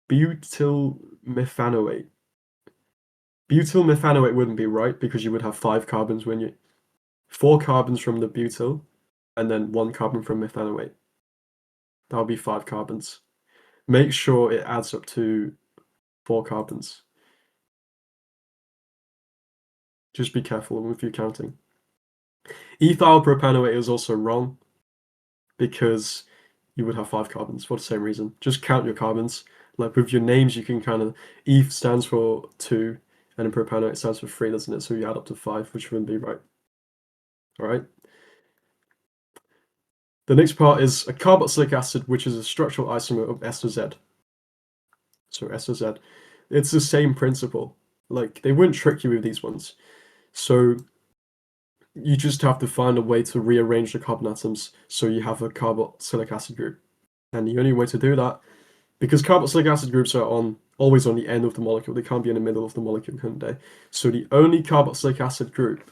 Butyl methanoate. Butyl methanoate wouldn't be right because you would have 5 carbons when you 4 carbons from the butyl and then 1 carbon from methanoate. That would be 5 carbons. Make sure it adds up to 4 carbons. Just be careful with your counting. Ethyl propanoate is also wrong because you would have 5 carbons for the same reason. Just count your carbons. Like with your names, you can kind of, eth stands for 2 and then propanoate stands for 3, doesn't it? So you add up to 5, which wouldn't be right. All right. The next part is a carboxylic acid, which is a structural isomer of ester Z. So ester Z. It's the same principle. Like they wouldn't trick you with these ones. So you just have to find a way to rearrange the carbon atoms so you have a carboxylic acid group. And the only way to do that, because carboxylic acid groups are always on the end of the molecule, they can't be in the middle of the molecule, couldn't they? So the only carboxylic acid group,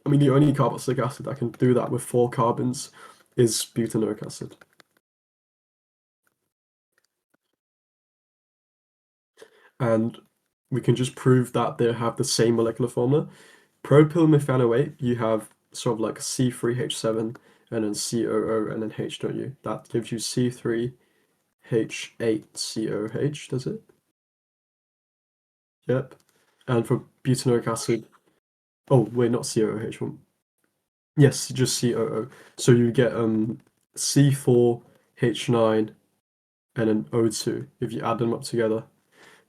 the only carboxylic acid that can do that with 4 carbons is butanoic acid. And we can just prove that they have the same molecular formula. Propyl methanoate, you have sort of like C3H7 and then COO and then H, don't you? That gives you C3H8COH, does it? Yep. And for butanoic acid, oh wait, not COOH1. Yes, just COO. So you get C4H9 and then O2 if you add them up together.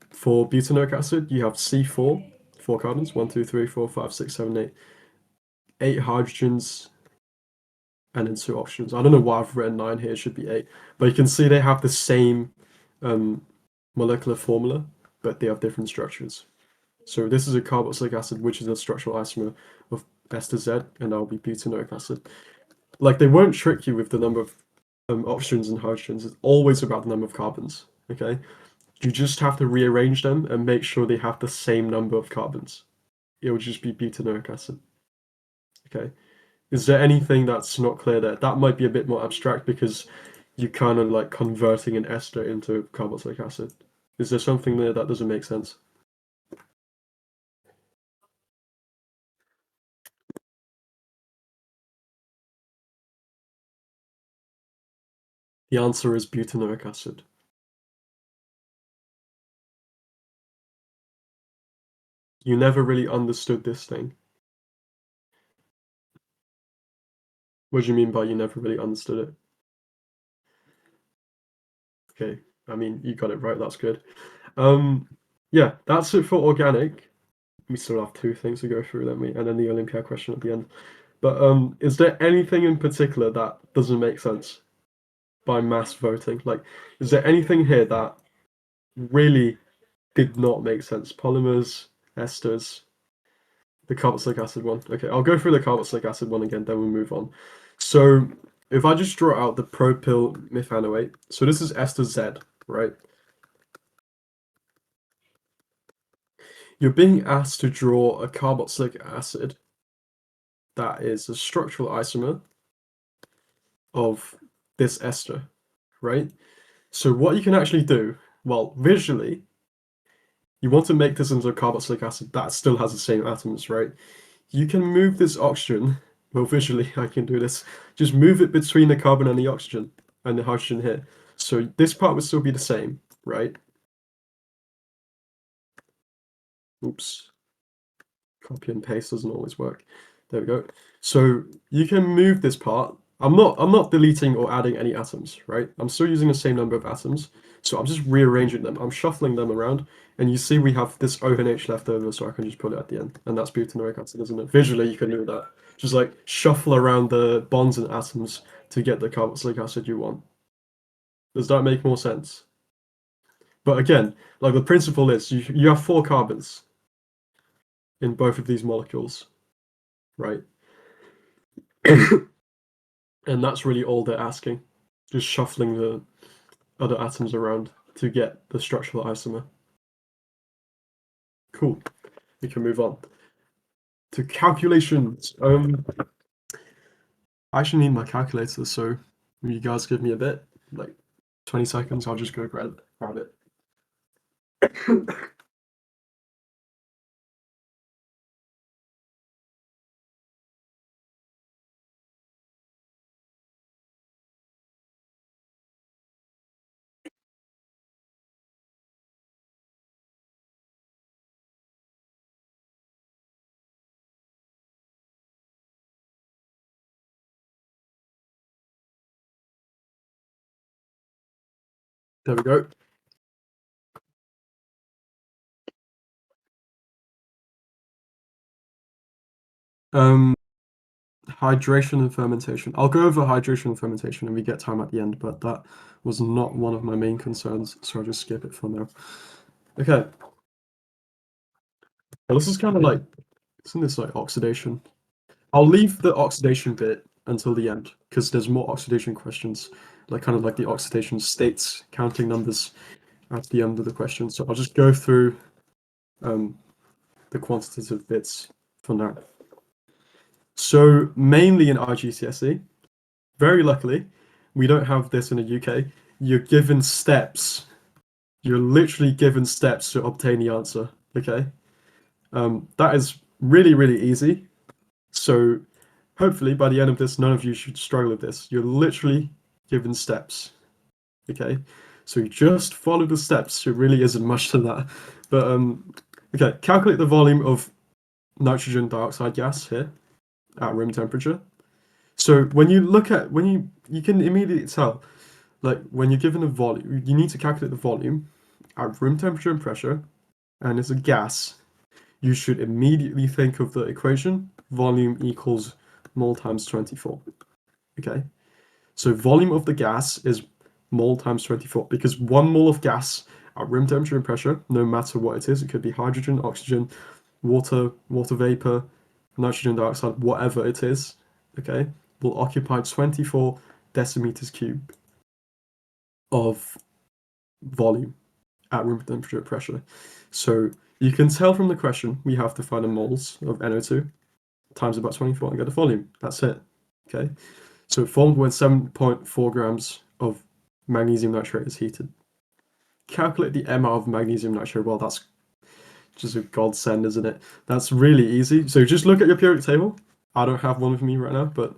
For butanoic acid, you have C4, 4 carbons, 1, 2, 3, 4, 5, 6, 7, 8. 8 hydrogens and then 2 oxygens. I don't know why I've written 9 here, it should be 8. But you can see they have the same molecular formula, but they have different structures. So this is a carboxylic acid, which is a structural isomer of ester Z, and that will be butanoic acid. Like they won't trick you with the number of oxygens and hydrogens. It's always about the number of carbons. Okay, you just have to rearrange them and make sure they have the same number of carbons. It will just be butanoic acid. Okay. Is there anything that's not clear there? That might be a bit more abstract because you're kind of like converting an ester into carboxylic acid. Is there something there that doesn't make sense? The answer is butanoic acid. You never really understood this thing. What do you mean by you never really understood it? Okay, you got it right, that's good. Yeah, that's it for organic. We still have 2 things to go through, don't we? And then the Olympiad question at the end. But is there anything in particular that doesn't make sense by mass voting? Like, is there anything here that really did not make sense? Polymers, esters, the carboxylic acid one. Okay, I'll go through the carboxylic acid one again, then we'll move on. So if I just draw out the propyl methanoate, so this is ester Z, right? You're being asked to draw a carboxylic acid that is a structural isomer of this ester, right? So what you can actually do, well, visually, you want to make this into a carboxylic acid that still has the same atoms, right? You can move this oxygen, well, visually I can do this, just move it between the carbon and the oxygen and the hydrogen here. So this part would still be the same, right? Oops. Copy and paste doesn't always work. There we go. So you can move this part. I'm not deleting or adding any atoms, right? I'm still using the same number of atoms. So I'm just rearranging them. I'm shuffling them around. And you see we have this ONH left over, so I can just put it at the end. And that's butanoric acid, isn't it? Visually, you can do that. Just like shuffle around the bonds and atoms to get the carboxylic acid you want. Does that make more sense? But again, like the principle is you have 4 carbons in both of these molecules, right? And that's really all they're asking. Just shuffling the other atoms around to get the structural isomer. Cool. We can move on to calculations. I actually need my calculator, so will you guys give me a bit, like 20 seconds? I'll just go grab it. There we go. Hydration and fermentation. I'll go over hydration and fermentation and we get time at the end, but that was not one of my main concerns, so I'll just skip it for now. Okay. Well, this is kind of like, isn't this like oxidation? I'll leave the oxidation bit until the end because there's more oxidation questions, like kind of like the oxidation states, counting numbers at the end of the question. So I'll just go through the quantitative bits for now. So mainly in IGCSE, very luckily, we don't have this in the UK. You're given steps. You're literally given steps to obtain the answer. Okay, that is really, really easy. So hopefully by the end of this, none of you should struggle with this. You're literally given steps. Okay, so you just follow the steps. It really isn't much to that. But okay, calculate the volume of nitrogen dioxide gas here at room temperature. So when you look at you can immediately tell, like when you're given a volume, you need to calculate the volume at room temperature and pressure, and it's a gas. You should immediately think of the equation volume equals mole times 24. Okay, so volume of the gas is mole times 24 because 1 mole of gas at room temperature and pressure, no matter what it is, it could be hydrogen, oxygen, water vapor, nitrogen dioxide, whatever it is, okay, will occupy 24 decimeters cubed of volume at room temperature and pressure. So you can tell from the question we have to find the moles of NO2 times about 24 and get the volume. That's it. Okay. So it formed when 7.4 grams of magnesium nitrate is heated. Calculate the MR of magnesium nitrate. Well, that's just a godsend, isn't it? That's really easy. So just look at your periodic table. I don't have one with me right now, but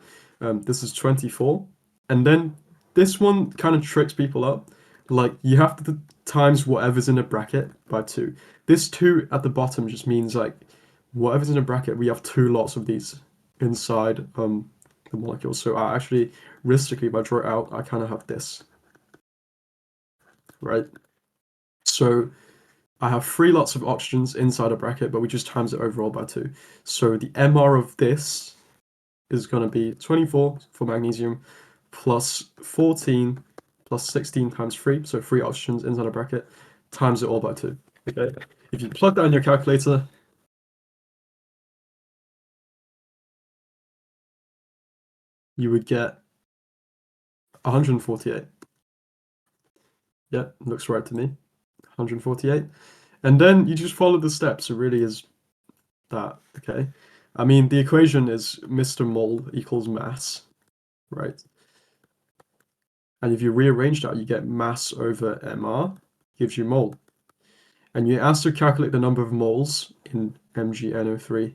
this is 24. And then this one kind of tricks people up. Like you have to times whatever's in a bracket by 2. This 2 at the bottom just means like whatever's in a bracket, we have 2 lots of these inside the molecule. So I actually, realistically, if I draw it out, I kind of have this, right? So I have 3 lots of oxygens inside a bracket, but we just times it overall by 2. So the MR of this is going to be 24 for magnesium plus 14 plus 16 times 3, so 3 oxygens inside a bracket, times it all by 2. Okay, if you plug that in your calculator, you would get 148. Yeah, looks right to me. 148. And then you just follow the steps. It really is that, okay? I mean, the equation is Mr. Mole equals mass, right? And if you rearrange that, you get mass over MR, gives you mole. And you're asked to calculate the number of moles in MgNO3,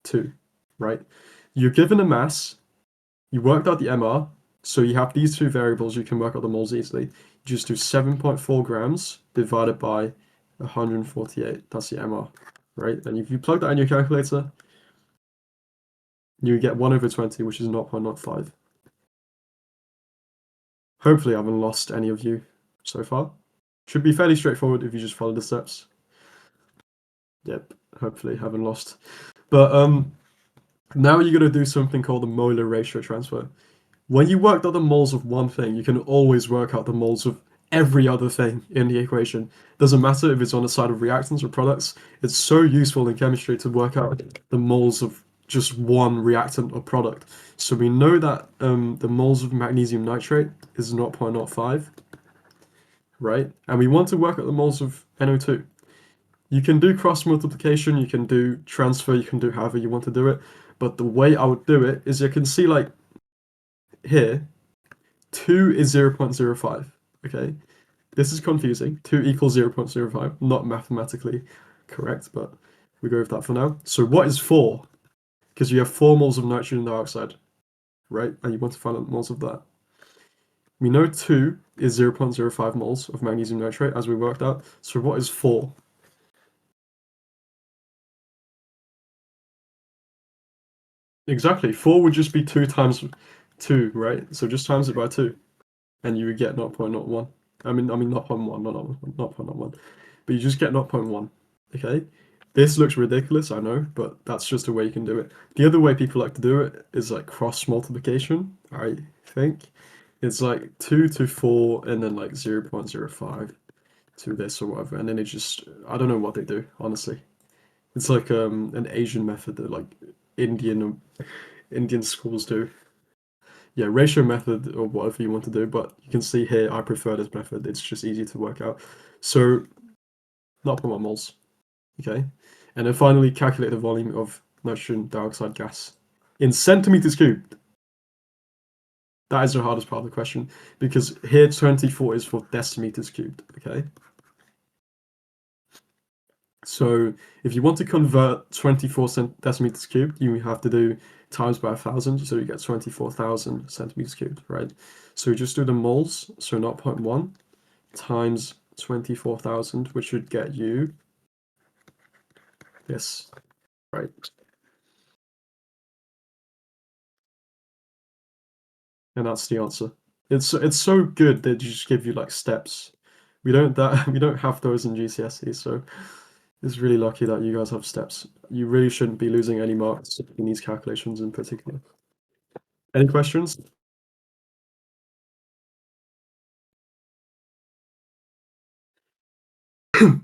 2, right? You're given a mass, you worked out the MR, so you have these 2 variables, you can work out the moles easily. You just do 7.4 grams divided by 148. That's the MR, right? And if you plug that in your calculator, you get 1/20, which is 0.05. Hopefully I haven't lost any of you so far. Should be fairly straightforward if you just follow the steps. Yep, hopefully haven't lost. But now you're going to do something called the molar ratio transfer. When you worked out the moles of one thing, you can always work out the moles of every other thing in the equation. Doesn't matter if it's on the side of reactants or products. It's so useful in chemistry to work out the moles of just one reactant or product. So we know that the moles of magnesium nitrate is 0.05, right? And we want to work out the moles of NO2. You can do cross multiplication, you can do transfer, you can do however you want to do it. But the way I would do it is you can see like here, 2 is 0.05, okay? This is confusing. 2 equals 0.05, not mathematically correct, but we go with that for now. So what is 4? Because you have 4 moles of nitrogen dioxide, right? And you want to find out moles of that. We know 2 is 0.05 moles of magnesium nitrate, as we worked out. So what is 4? Exactly. 4 would just be 2 times 2, right? So just times it by 2, and you would get 0.01. I mean 0.1, not 0.01. But you just get 0.1, okay? This looks ridiculous, I know, but that's just the way you can do it. The other way people like to do it is like cross multiplication, I think. It's like 2 to 4 and then like 0.05 to this or whatever, and then it just, I don't know what they do, honestly. It's like an Asian method that like Indian schools do. Yeah, ratio method or whatever you want to do, but you can see here I prefer this method. It's just easy to work out. So 0.1 moles, okay? And then finally calculate the volume of nitrogen dioxide gas in centimeters cubed. That is the hardest part of the question because here 24 is for decimeters cubed, okay? So if you want to convert 24 decimeters cubed, you have to do times by 1,000, so you get 24,000 centimeters cubed, right? So just do the moles, so 0.1 times 24,000, which should get you this, right? And that's the answer. It's so good that you just give you like steps. We don't we don't have those in GCSE, so it's really lucky that you guys have steps. You really shouldn't be losing any marks in these calculations in particular. Any questions? Okay,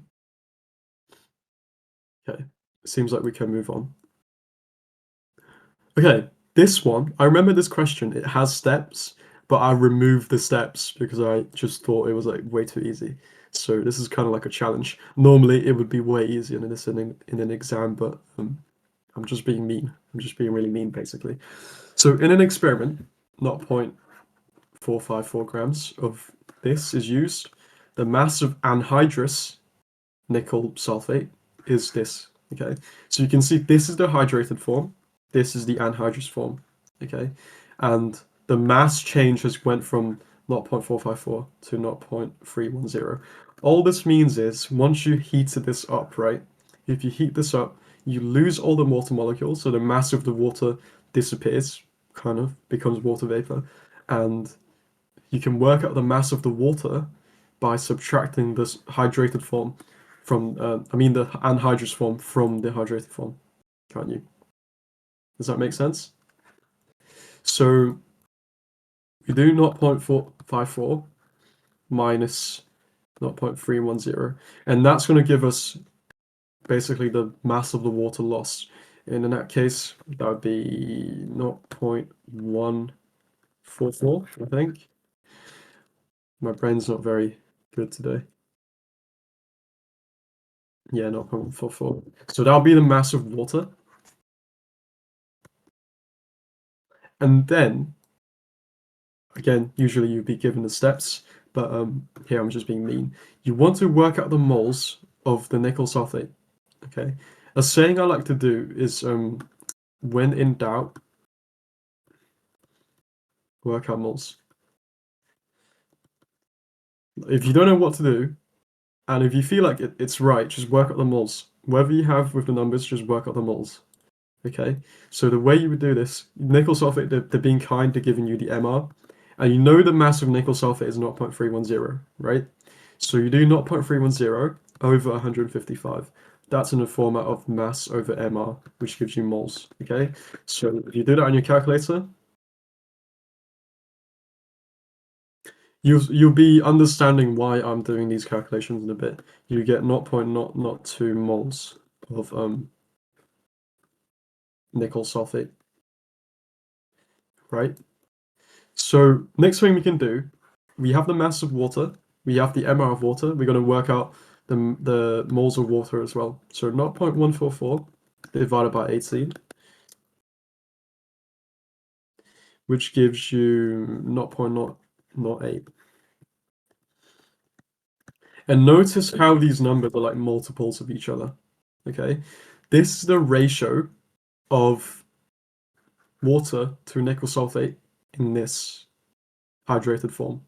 seems like we can move on. Okay, this one, I remember this question. It has steps, but I removed the steps because I just thought it was like way too easy. So this is kind of like a challenge. Normally it would be way easier in this in an exam, but I'm just being mean. I'm just being really mean, basically. So in an experiment, 0.454 grams of this is used. The mass of anhydrous nickel sulfate is this, okay? So you can see this is the hydrated form, this is the anhydrous form, okay? And the mass change has went from 0.454 to 0.310. All this means is once you heated this up, right? If you heat this up, you lose all the water molecules, so the mass of the water disappears, kind of becomes water vapor, and you can work out the mass of the water by subtracting this hydrated form from, the anhydrous form from the hydrated form, can't you? Does that make sense? So you do 0.454 minus 0.310, and that's going to give us basically the mass of the water lost. And in that case, that would be 0.144, I think. My brain's not very good today. Yeah, 0.144. So that'll be the mass of water. And then, again, usually you'd be given the steps, but here I'm just being mean. You want to work out the moles of the nickel sulfate, okay? A saying I like to do is, when in doubt, work out moles. If you don't know what to do, And if you feel like it's right, just work out the moles. Whatever you have with the numbers, just work out the moles. Okay, so the way you would do this, nickel sulfate, they're being kind to giving you the MR, and you know the mass of nickel sulfate is 0.310, right? So you do 0.310 over 155. That's in the format of mass over MR, which gives you moles, okay? So if you do that on your calculator, you'll be understanding why I'm doing these calculations in a bit. You get 0.002 moles of nickel sulfate, right? So next thing we can do, we have the mass of water, we have the MR of water. We're going to work out the moles of water as well. So 0.144 divided by 18, which gives you 0.008. And notice how these numbers are like multiples of each other. Okay, this is the ratio of water to nickel sulfate in this hydrated form.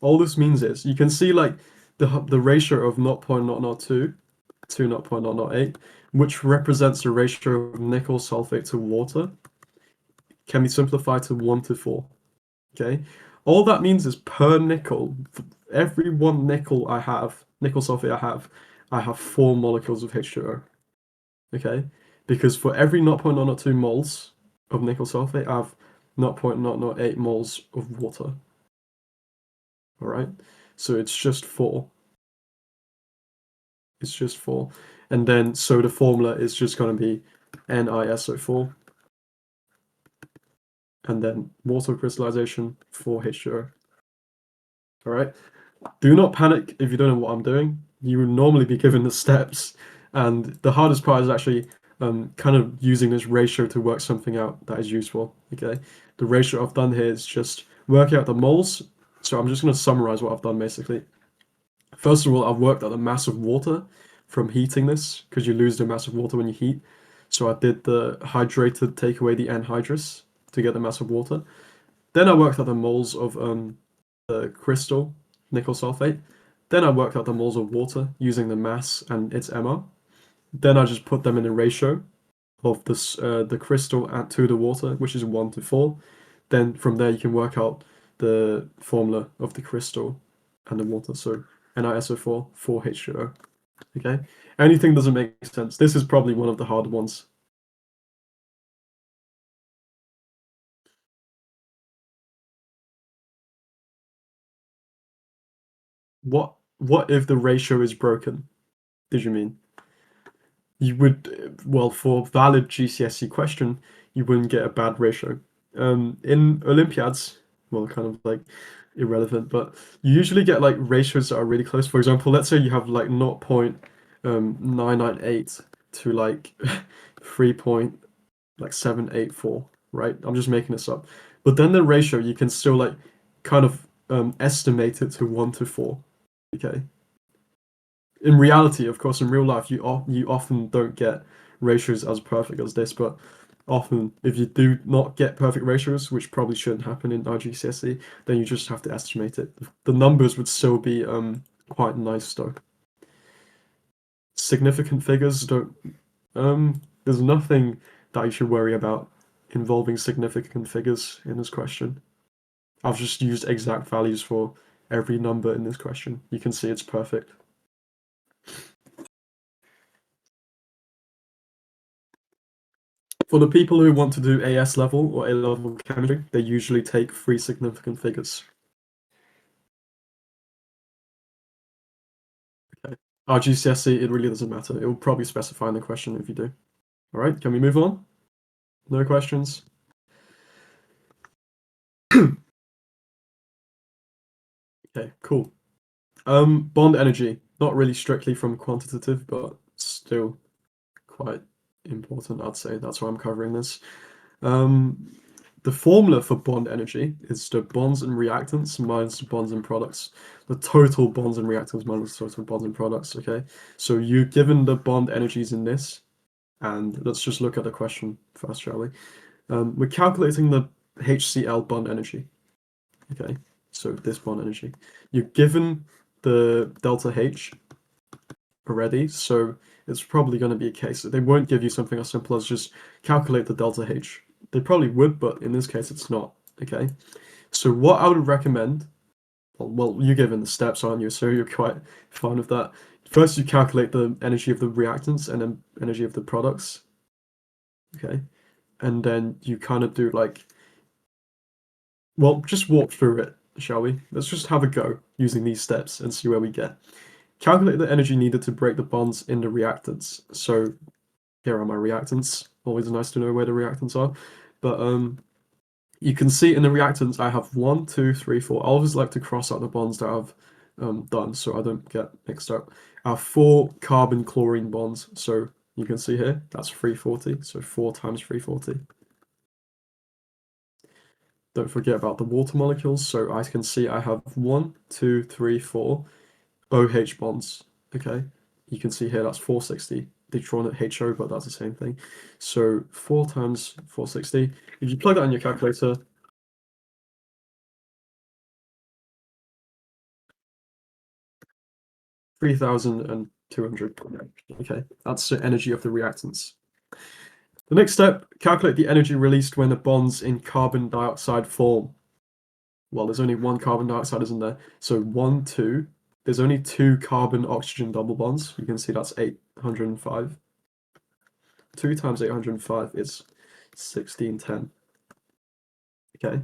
All this means is you can see like the ratio of 0.002 to 0.008, which represents the ratio of nickel sulfate to water, can be simplified to 1 to 4. Okay, all that means is per nickel, for every one nickel sulfate I have 4 molecules of H2O. Okay, because for every 0.002 moles of nickel sulfate, I have 0.008 moles of water. All right, so it's just 4. It's just 4. And then, so the formula is just going to be NiSO4. And then water crystallization for H2O. All right. Do not panic if you don't know what I'm doing. You would normally be given the steps. And the hardest part is actually kind of using this ratio to work something out that is useful. Okay. The ratio I've done here is just work out the moles. So I'm just going to summarize what I've done basically. First of all, I've worked out the mass of water from heating this, because you lose the mass of water when you heat. So I did the hydrated, take away the anhydrous to get the mass of water. Then I worked out the moles of the crystal nickel sulfate. Then I worked out the moles of water using the mass and its MR. Then I just put them in a ratio of this the crystal to the water, which is 1 to 4. Then from there you can work out the formula of the crystal and the water. So NiSO4, 4H2O. Okay? Anything doesn't make sense. This is probably one of the harder ones. What if the ratio is broken? Did you mean? You would, well, for valid GCSE question, you wouldn't get a bad ratio. In Olympiads, well, kind of like irrelevant, but you usually get like ratios that are really close. For example, let's say you have like 0.998 to like 3.784, right? I'm just making this up. But then the ratio, you can still like kind of estimate it to 1 to 4. Okay. In reality, of course, in real life, you often don't get ratios as perfect as this, but often if you do not get perfect ratios, which probably shouldn't happen in IGCSE, then you just have to estimate it. The numbers would still be quite nice though. Significant figures don't there's nothing that you should worry about involving significant figures in this question. I've just used exact values for every number in this question. You can see it's perfect. For the people who want to do AS level or A level chemistry, they usually take 3 significant figures. Okay. GCSE, it really doesn't matter. It will probably specify in the question if you do. All right, can we move on? No questions? Okay, cool. Bond energy, not really strictly from quantitative, but still quite important, I'd say. That's why I'm covering this. The formula for bond energy is the bonds and reactants minus the bonds and products. The total bonds and reactants minus the total bonds and products, okay? So you're given the bond energies in this, and let's just look at the question first, shall we? We're calculating the HCl bond energy, okay? So this bond energy. You're given the delta H already, so it's probably going to be a case that they won't give you something as simple as just calculate the delta H. They probably would, but in this case it's not, okay? So what I would recommend, well, you're given the steps, aren't you? So you're quite fine with that. First, you calculate the energy of the reactants and then energy of the products, okay? And then you kind of do like, well, just walk through it, shall we? Let's just have a go using these steps and see where we get. Calculate the energy needed to break the bonds in the reactants. So here are my reactants. Always nice to know where the reactants are. But you can see in the reactants I have 1, 2, 3, 4. I always like to cross out the bonds that I've done so I don't get mixed up. I have 4 carbon-chlorine bonds. So you can see here, that's 340. So 4 times 340. Don't forget about the water molecules. So I can see I have 1, 2, 3, 4 OH bonds. Okay, you can see here that's 460. They've drawn it HO, but that's the same thing. So 4 times 460. If you plug that in your calculator, 3,200. Okay, that's the energy of the reactants. The next step, calculate the energy released when the bonds in carbon dioxide form. Well, there's only one carbon dioxide, isn't there? So 1, 2. There's only 2 carbon-oxygen double bonds. You can see that's 805. 2 times 805 is 1610. Okay,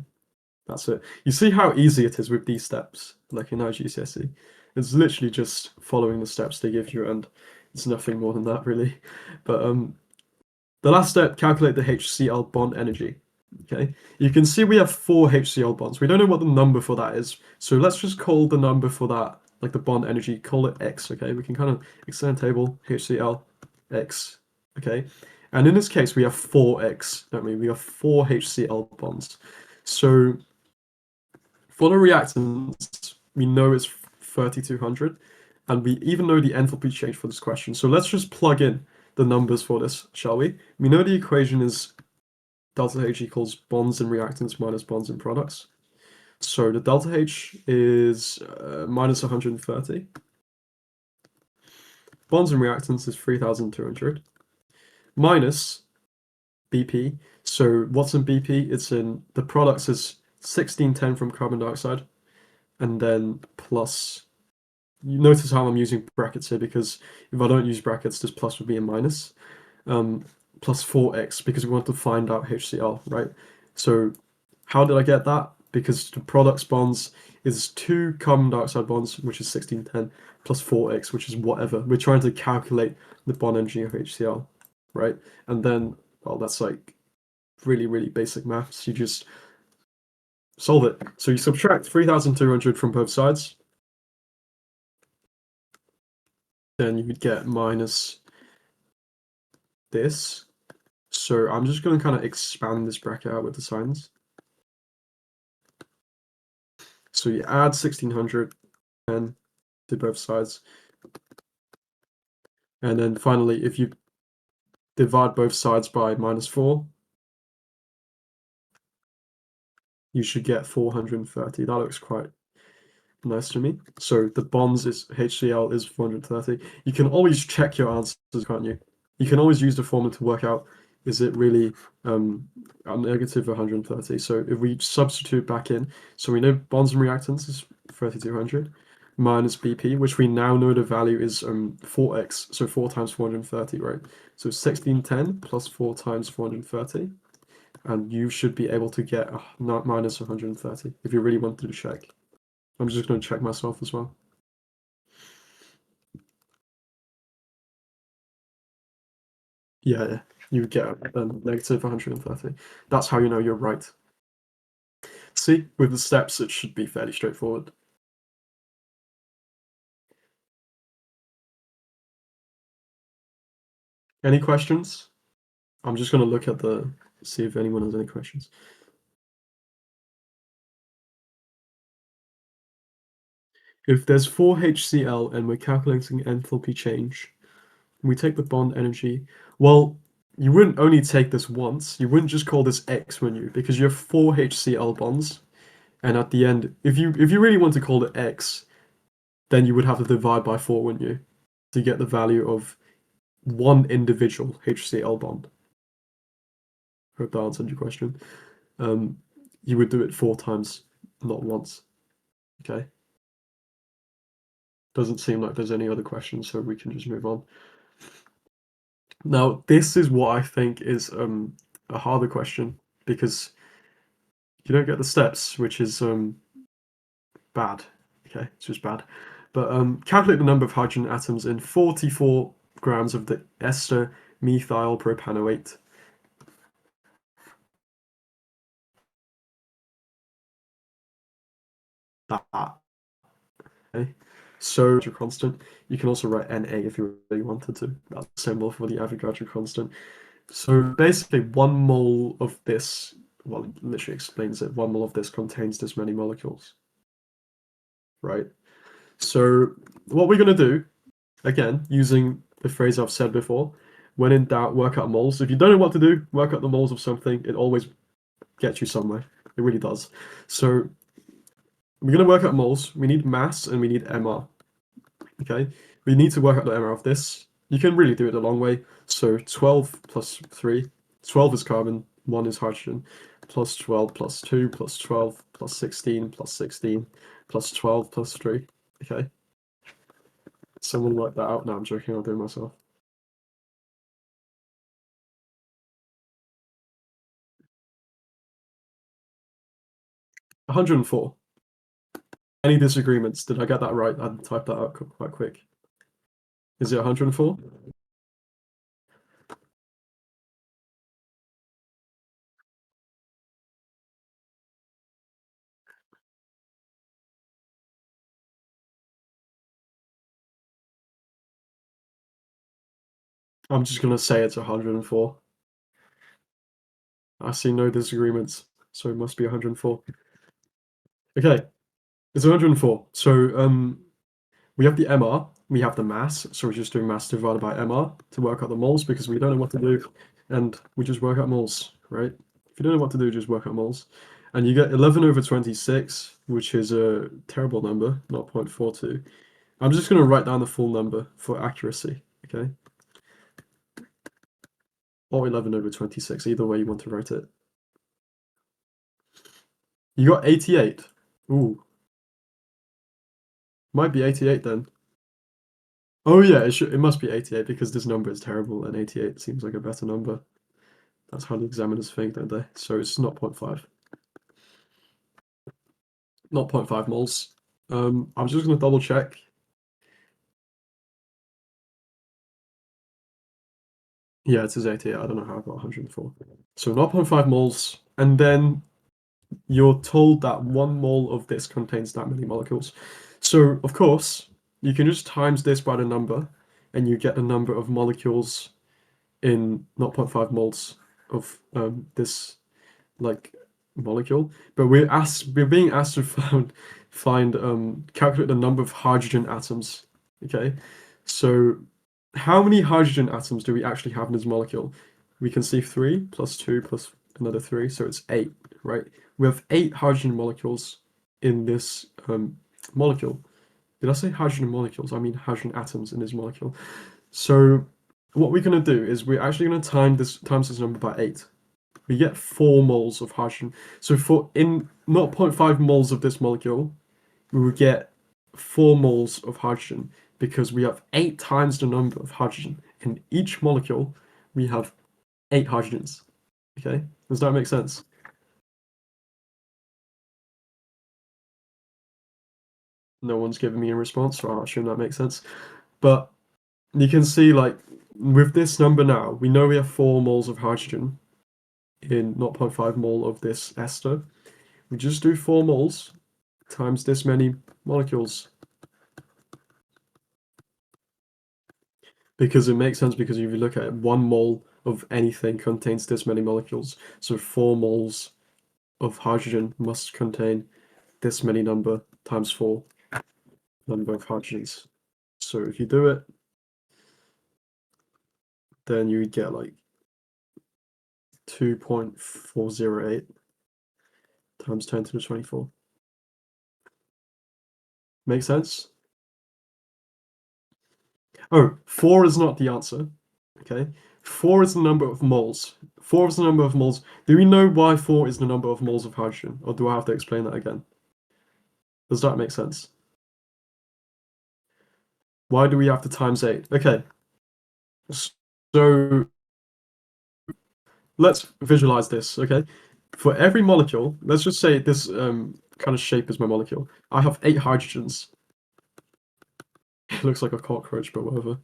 that's it. You see how easy it is with these steps, like in IGCSE. It's literally just following the steps they give you, and it's nothing more than that, really. But the last step, calculate the HCl bond energy. Okay, you can see we have 4 HCl bonds. We don't know what the number for that is, so let's just call the number for that, like the bond energy, call it X. Okay, we can kind of extend table HCl X. Okay, and in this case we have 4X, don't we? We have 4 HCl bonds. So for the reactants, we know it's 3200, and we even know the enthalpy change for this question. So let's just plug in the numbers for this, shall we? We know the equation is delta H equals bonds and reactants minus bonds and products. So the delta H is minus 130. Bonds and reactants is 3,200 minus BP. So what's in BP? It's in the products is 1610 from carbon dioxide, and then plus. You notice how I'm using brackets here because if I don't use brackets, this plus would be a minus. Plus 4x because we want to find out HCl, right? So how did I get that? Because the products bonds is 2 carbon dioxide bonds, which is 1610, plus 4x, which is whatever. We're trying to calculate the bond energy of HCl, right? And then, well, that's like really, really basic maths. You just solve it. So you subtract 3,200 from both sides. Then you would get minus this. So I'm just going to kind of expand this bracket out with the signs. So you add 1600 and to both sides. And then finally, if you divide both sides by minus 4, you should get 430. That looks quite nice to me. So the bonds is HCl is 430. You can always check your answers, can't you? You can always use the formula to work out, is it really a negative 130? So if we substitute back in, so we know bonds and reactants is 3200 minus BP, which we now know the value is 4x, so 4 times 430, right? So 1610 plus 4 times 430, and you should be able to get minus 130 if you really wanted to check. I'm just going to check myself as well. Yeah, you get negative 130. That's how you know you're right. See, with the steps, it should be fairly straightforward. Any questions? I'm just going to look at see if anyone has any questions. If there's 4 HCl and we're calculating enthalpy change, we take the bond energy. Well, you wouldn't only take this once. You wouldn't just call this X, wouldn't you? Because you have 4 HCl bonds, and at the end, if you really want to call it X, then you would have to divide by 4, wouldn't you, to get the value of one individual HCl bond. Hope that answered your question. You would do it 4 times, not once. Okay. Doesn't seem like there's any other questions, so we can just move on. Now, this is what I think is a harder question, because you don't get the steps, which is bad. Okay, it's just bad. But calculate the number of hydrogen atoms in 44 grams of the ester methyl propanoate. That. Okay. So constant. You can also write Na if you really wanted to. That's a symbol for the Avogadro constant. So basically, 1 mole of this, well, it literally explains it. 1 mole of this contains this many molecules, right? So what we're going to do, again, using the phrase I've said before, when in doubt, work out moles. If you don't know what to do, work out the moles of something. It always gets you somewhere. It really does. So we're going to work out moles. We need mass and we need MR. Okay, we need to work out the MR of this. You can really do it the long way. So 12 plus 3. 12 is carbon, 1 is hydrogen, plus 12 plus 2 plus 12 plus 16 plus 16 plus 12 plus 3. Okay. Someone work that out. No, I'm joking. I'll do it myself. $104. Any disagreements? Did I get that right? I typed that out quite quick. Is it 104? I'm just going to say it's 104. I see no disagreements, so it must be 104. Okay, it's 104. So we have the MR, we have the mass, so we're just doing mass divided by MR to work out the moles because we don't know what to do, and we just work out moles, right? If you don't know what to do, just work out moles. And you get 11/26, which is a terrible number, 0.42. I'm just going to write down the full number for accuracy, okay? Or 11/26, either way you want to write it. You got 88. Ooh. Might be 88 then. Oh yeah, it must be 88 because this number is terrible and 88 seems like a better number. That's how the examiners think, don't they? So it's not 0.5. Not 0.5 moles. I'm just going to double check. Yeah, it says 88. I don't know how I got 104. So 0.5 moles. And then you're told that 1 mole of this contains that many molecules. So, of course, you can just times this by the number, and you get the number of molecules in 0.5 moles of this like molecule. But we're being asked to calculate the number of hydrogen atoms. Okay, so how many hydrogen atoms do we actually have in this molecule? We can see 3 plus 2 plus another 3, so it's 8, right? We have 8 hydrogen molecules in this molecule. Did I say hydrogen molecules? I mean hydrogen atoms in this molecule. So what we're going to do is we're actually going to times this number by 8. We get 4 moles of hydrogen. So for in 0.5 moles of this molecule, we will get 4 moles of hydrogen because we have 8 times the number of hydrogen. In each molecule, we have 8 hydrogens. Okay, does that make sense? No one's giving me a response, so I'm not sure that makes sense. But you can see, like, with this number now, we know we have 4 moles of hydrogen in 0.5 mole of this ester. We just do 4 moles times this many molecules. Because it makes sense because if you look at it, 1 mole of anything contains this many molecules. So 4 moles of hydrogen must contain this many number times 4 number of hydrogens. So if you do it, then you would get like 2.408 times 10 to the 24. Make sense? Oh, 4 is not the answer. Okay. 4 is the number of moles. 4 is the number of moles. Do we know why 4 is the number of moles of hydrogen? Or do I have to explain that again? Does that make sense? Why do we have to times 8? Okay. So let's visualize this, okay? For every molecule, let's just say this kind of shape is my molecule. I have 8 hydrogens. It looks like a cockroach, but whatever.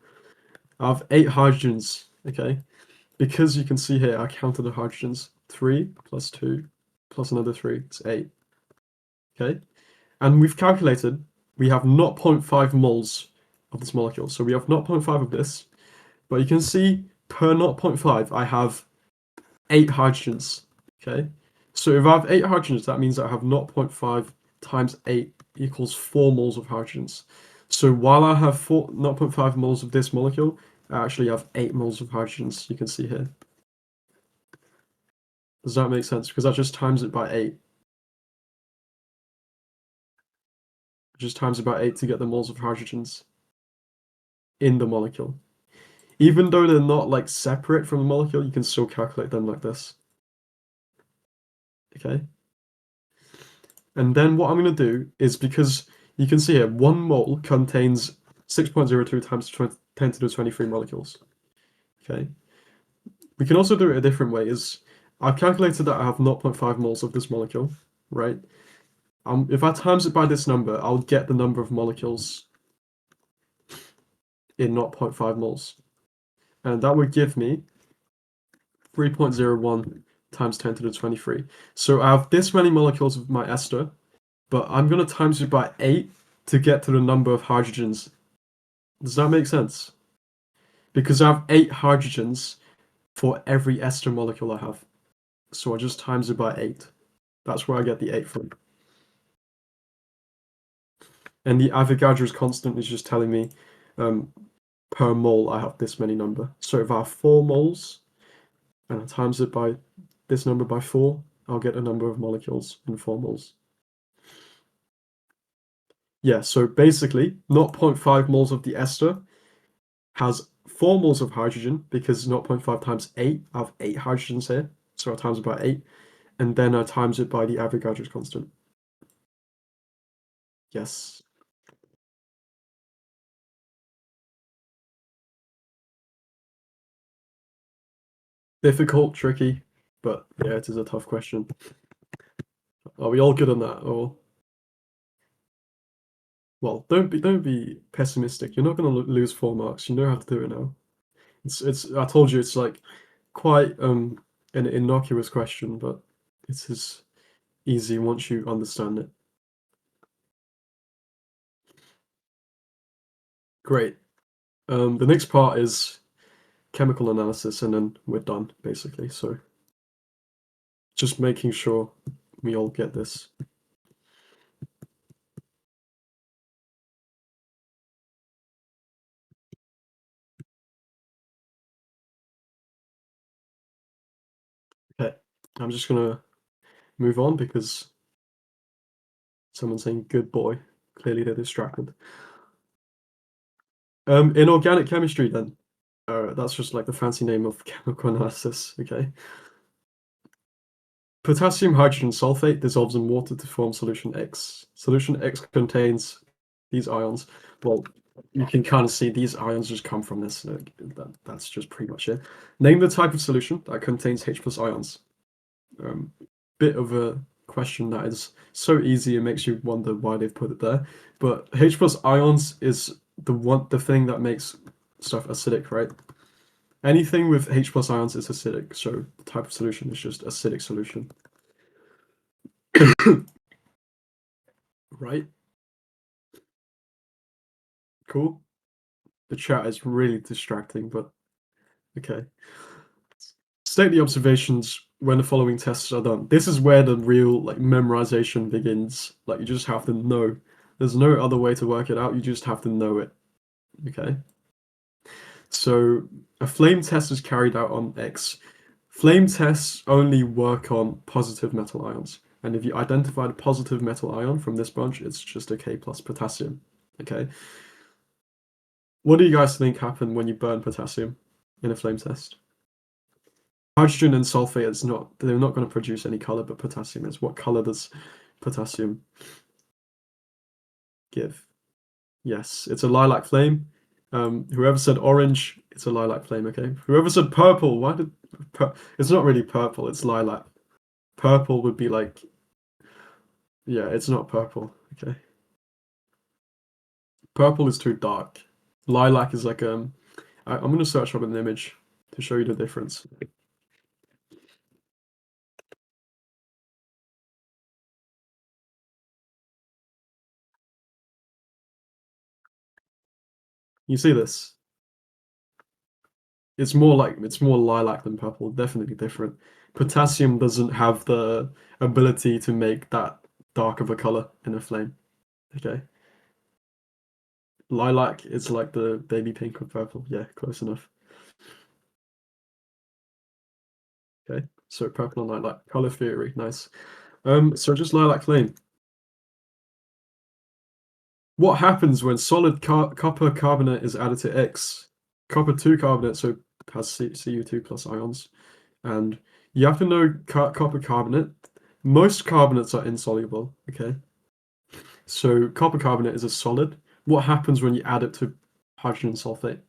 I have 8 hydrogens, okay? Because you can see here, I counted the hydrogens. 3 plus 2 plus another 3, it's 8. Okay? And we've calculated we have 0.5 moles of this molecule. So we have 0.5 of this, but you can see per 0.5, I have 8 hydrogens. Okay? So if I have 8 hydrogens, that means I have 0.5 times 8 equals 4 moles of hydrogens. So while I have 0.5 moles of this molecule, I actually have 8 moles of hydrogens, you can see here. Does that make sense? Because that just times it by 8. Just times it by 8 to get the moles of hydrogens in the molecule. Even though they're not like separate from the molecule, you can still calculate them like this. Okay. And then what I'm going to do is, because you can see here, 1 mole contains 6.02 times 10 to the 23 molecules. Okay. We can also do it a different way. Is I've calculated that I have 0.5 moles of this molecule, right? If I times it by this number, I'll get the number of molecules in 0.5 moles. And that would give me 3.01 times 10 to the 23. So I have this many molecules of my ester, but I'm going to times it by 8 to get to the number of hydrogens. Does that make sense? Because I have 8 hydrogens for every ester molecule I have. So I just times it by 8. That's where I get the 8 from. And the Avogadro's constant is just telling me per mole I have this many number. So if I have 4 moles and I times it by this number by 4, I'll get a number of molecules in 4 moles. Yeah, so basically 0.5 moles of the ester has 4 moles of hydrogen, because 0.5 times 8, I have 8 hydrogens here, so I times it by 8, and then I times it by the Avogadro's constant. Yes. Difficult, tricky, but yeah, it is a tough question. Are we all good on that? Or, well, don't be pessimistic. You're not going to lose 4 marks. You know how to do it now. It's I told you it's like quite an innocuous question, but it is easy once you understand it. Great. The next part is chemical analysis, and then we're done, basically. So just making sure we all get this. Okay, I'm just gonna move on because someone's saying good boy. Clearly they're distracted. In organic chemistry then, that's just like the fancy name of chemical analysis, okay? Potassium hydrogen sulfate dissolves in water to form solution X. Solution X contains these ions. Well, you can kind of see these ions just come from this. That's just pretty much it. Name the type of solution that contains H plus ions. Bit of a question that is so easy it makes you wonder why they've put it there. But H plus ions is the thing that makes stuff acidic, right? Anything with H plus ions is acidic, so the type of solution is just acidic solution. Right? Cool. The chat is really distracting, but okay. State the observations when the following tests are done. This is where the real like memorization begins. Like you just have to know. There's no other way to work it out. You just have to know it. Okay. So a flame test is carried out on X. Flame tests only work on positive metal ions. And if you identify the positive metal ion from this bunch, it's just a K plus potassium. Okay. What do you guys think happened when you burn potassium in a flame test? Hydrogen and sulfate is not, they're not going to produce any color, but potassium is. What color does potassium give? Yes, it's a lilac flame. Whoever said orange, it's a lilac flame, okay? Whoever said purple, why did... It's not really purple, it's lilac. Purple would be like... Yeah, it's not purple, okay? Purple is too dark. Lilac is like... I'm going to search up an image to show you the difference. You see this? It's more lilac than purple, definitely different. Potassium doesn't have the ability to make that dark of a color in a flame. Okay. Lilac is like the baby pink of purple. Yeah, close enough. Okay. So purple and lilac. Color theory, nice. So just lilac flame. What happens when solid copper carbonate is added to X? Copper 2 carbonate, so has Cu2 plus ions. And you have to know copper carbonate. Most carbonates are insoluble, okay? So copper carbonate is a solid. What happens when you add it to hydrogen sulfate?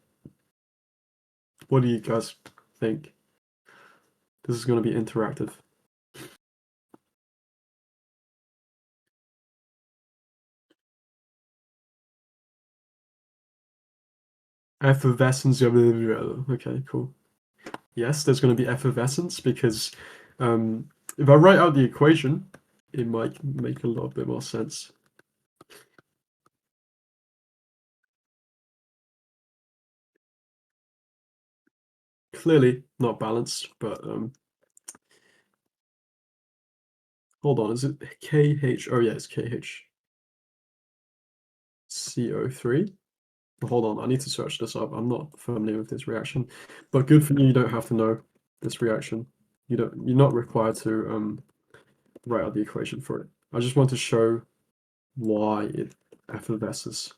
What do you guys think? This is going to be interactive. Effervescence. Okay, cool. Yes, there's going to be effervescence because if I write out the equation, it might make a little bit more sense. Clearly not balanced, but hold on, is it KH? Oh yeah, it's KHCO3. Hold on, I need to search this up. I'm not familiar with this reaction, but good for you. You don't have to know this reaction. You're not required to write out the equation for it. I just want to show why it effervesces.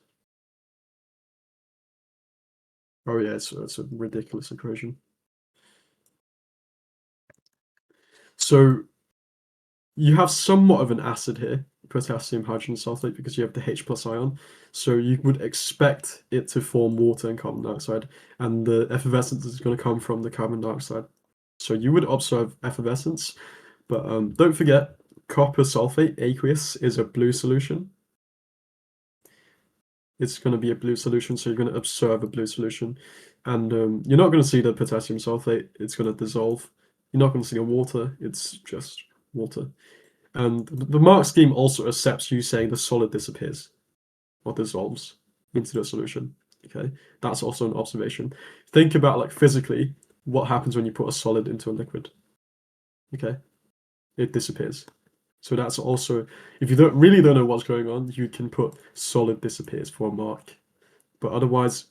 Oh yeah, it's a ridiculous equation. So you have somewhat of an acid here, potassium hydrogen sulfate, because you have the H plus ion. So you would expect it to form water and carbon dioxide, and the effervescence is going to come from the carbon dioxide. So you would observe effervescence, but don't forget, copper sulfate, aqueous, is a blue solution. It's going to be a blue solution, so you're going to observe a blue solution. And you're not going to see the potassium sulfate, it's going to dissolve. You're not going to see the water, it's just water. And the mark scheme also accepts you saying the solid disappears or dissolves into the solution. Okay, that's also an observation. Think about like physically what happens when you put a solid into a liquid. Okay, it disappears. So that's also, if you don't know what's going on, you can put solid disappears for a mark. But otherwise,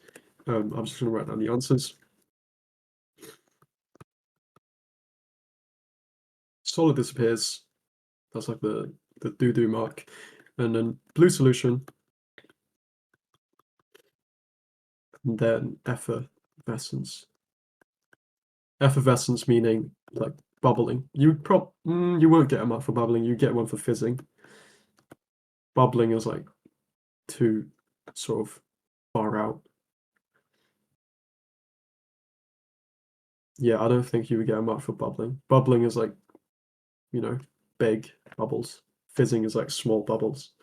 I'm just going to write down the answers. Solid disappears. That's like the do mark. And then blue solution. And then effervescence. Effervescence meaning like bubbling. You won't get a mark for bubbling. You get one for fizzing. Bubbling is like too sort of far out. Yeah, I don't think you would get a mark for bubbling. Bubbling is like, you know, big bubbles. Fizzing is like small bubbles.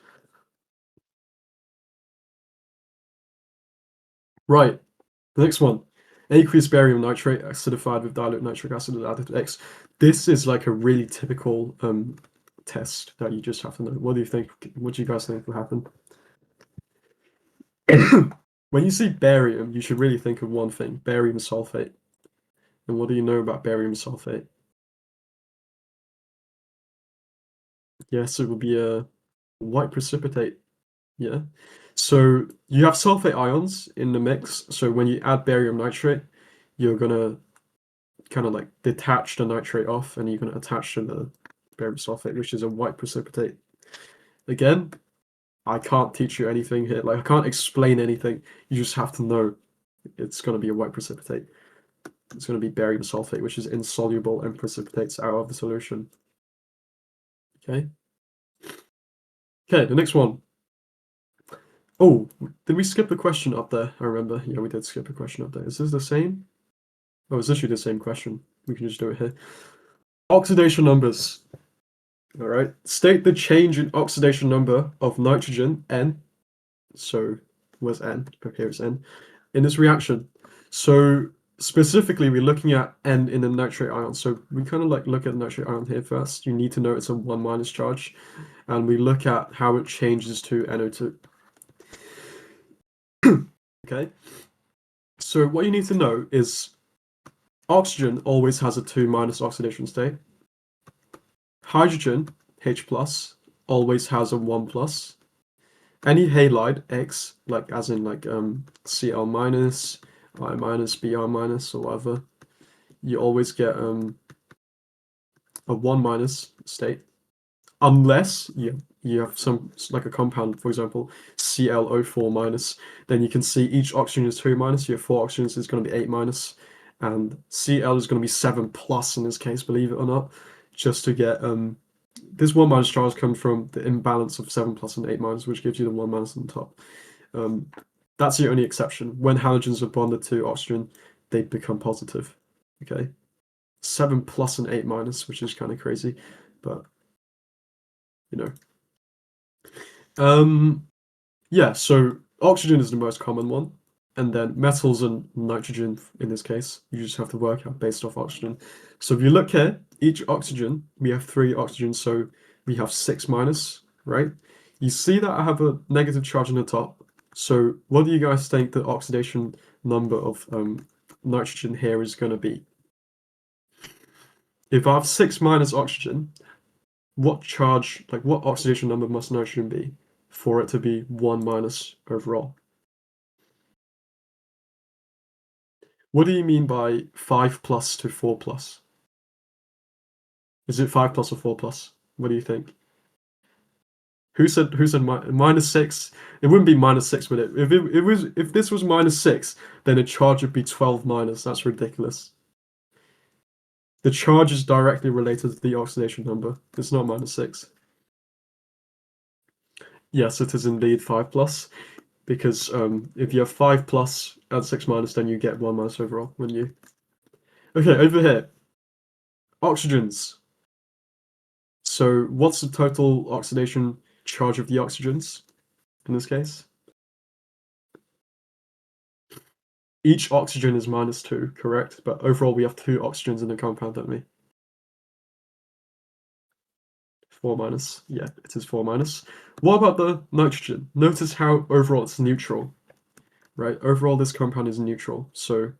Right. The next one. Aqueous barium nitrate acidified with dilute nitric acid added to X. This is like a really typical test that you just have to know. What do you think? What do you guys think will happen? When you see barium, you should really think of one thing, barium sulfate. And what do you know about barium sulfate? Yes, it would be a white precipitate. Yeah. So you have sulfate ions in the mix. So when you add barium nitrate, you're gonna kind of like detach the nitrate off and you're gonna attach to the barium sulfate, which is a white precipitate. Again, I can't teach you anything here. Like, I can't explain anything. You just have to know it's going to be a white precipitate. It's going to be barium sulfate, which is insoluble and precipitates out of the solution. Okay. Okay, the next one. Oh, did we skip the question up there? I remember. Yeah, we did skip a question up there. Is this the same? Oh, it's literally the same question. We can just do it here. Oxidation numbers. All right. State the change in oxidation number of nitrogen, N. So, where's N? Okay, it's N. In this reaction. So, specifically, we're looking at N in the nitrate ion. So, we kind of like look at the nitrate ion here first. You need to know it's a 1 minus charge. And we look at how it changes to NO2. Okay. So, what you need to know is oxygen always has a 2 minus oxidation state. Hydrogen, H plus, always has a 1 plus. Any halide, X, like as in like Cl minus, I minus, Br minus, or whatever, you always get a 1 minus state. Unless you have some, like a compound, for example, ClO4 minus, then you can see each oxygen is 2 minus, you have 4 oxygens, it's going to be 8 minus, and Cl is going to be 7 plus in this case, believe it or not, just to get this 1 minus charge comes from the imbalance of 7 plus and 8 minus, which gives you the 1 minus on the top. That's the only exception. When halogens are bonded to oxygen, they become positive. Okay, 7 plus and 8 minus, which is kind of crazy, but you know. Yeah, so oxygen is the most common one, and then metals and nitrogen in this case, you just have to work out based off oxygen. So if you look here, each oxygen, we have 3 oxygens, so we have 6 minus, right? You see that I have a negative charge on the top. So what do you guys think the oxidation number of nitrogen here is going to be? If I have 6 minus oxygen, what charge, like what oxidation number must nitrogen be for it to be 1 minus overall? What do you mean by 5 plus to 4 plus? Is it 5 plus or 4 plus? What do you think? Who said minus 6? It wouldn't be minus 6, would it? If this was minus 6, then the charge would be 12 minus. That's ridiculous. The charge is directly related to the oxidation number. It's not minus 6. Yes, it is indeed 5 plus, because if you have 5 plus and 6 minus, then you get 1 minus overall, wouldn't you? Okay, over here. Oxygens. So what's the total oxidation charge of the oxygens in this case? Each oxygen is minus 2, correct? But overall we have 2 oxygens in the compound, don't we? 4 minus. Yeah, it is 4 minus. What about the nitrogen? Notice how overall it's neutral, right? Overall this compound is neutral, so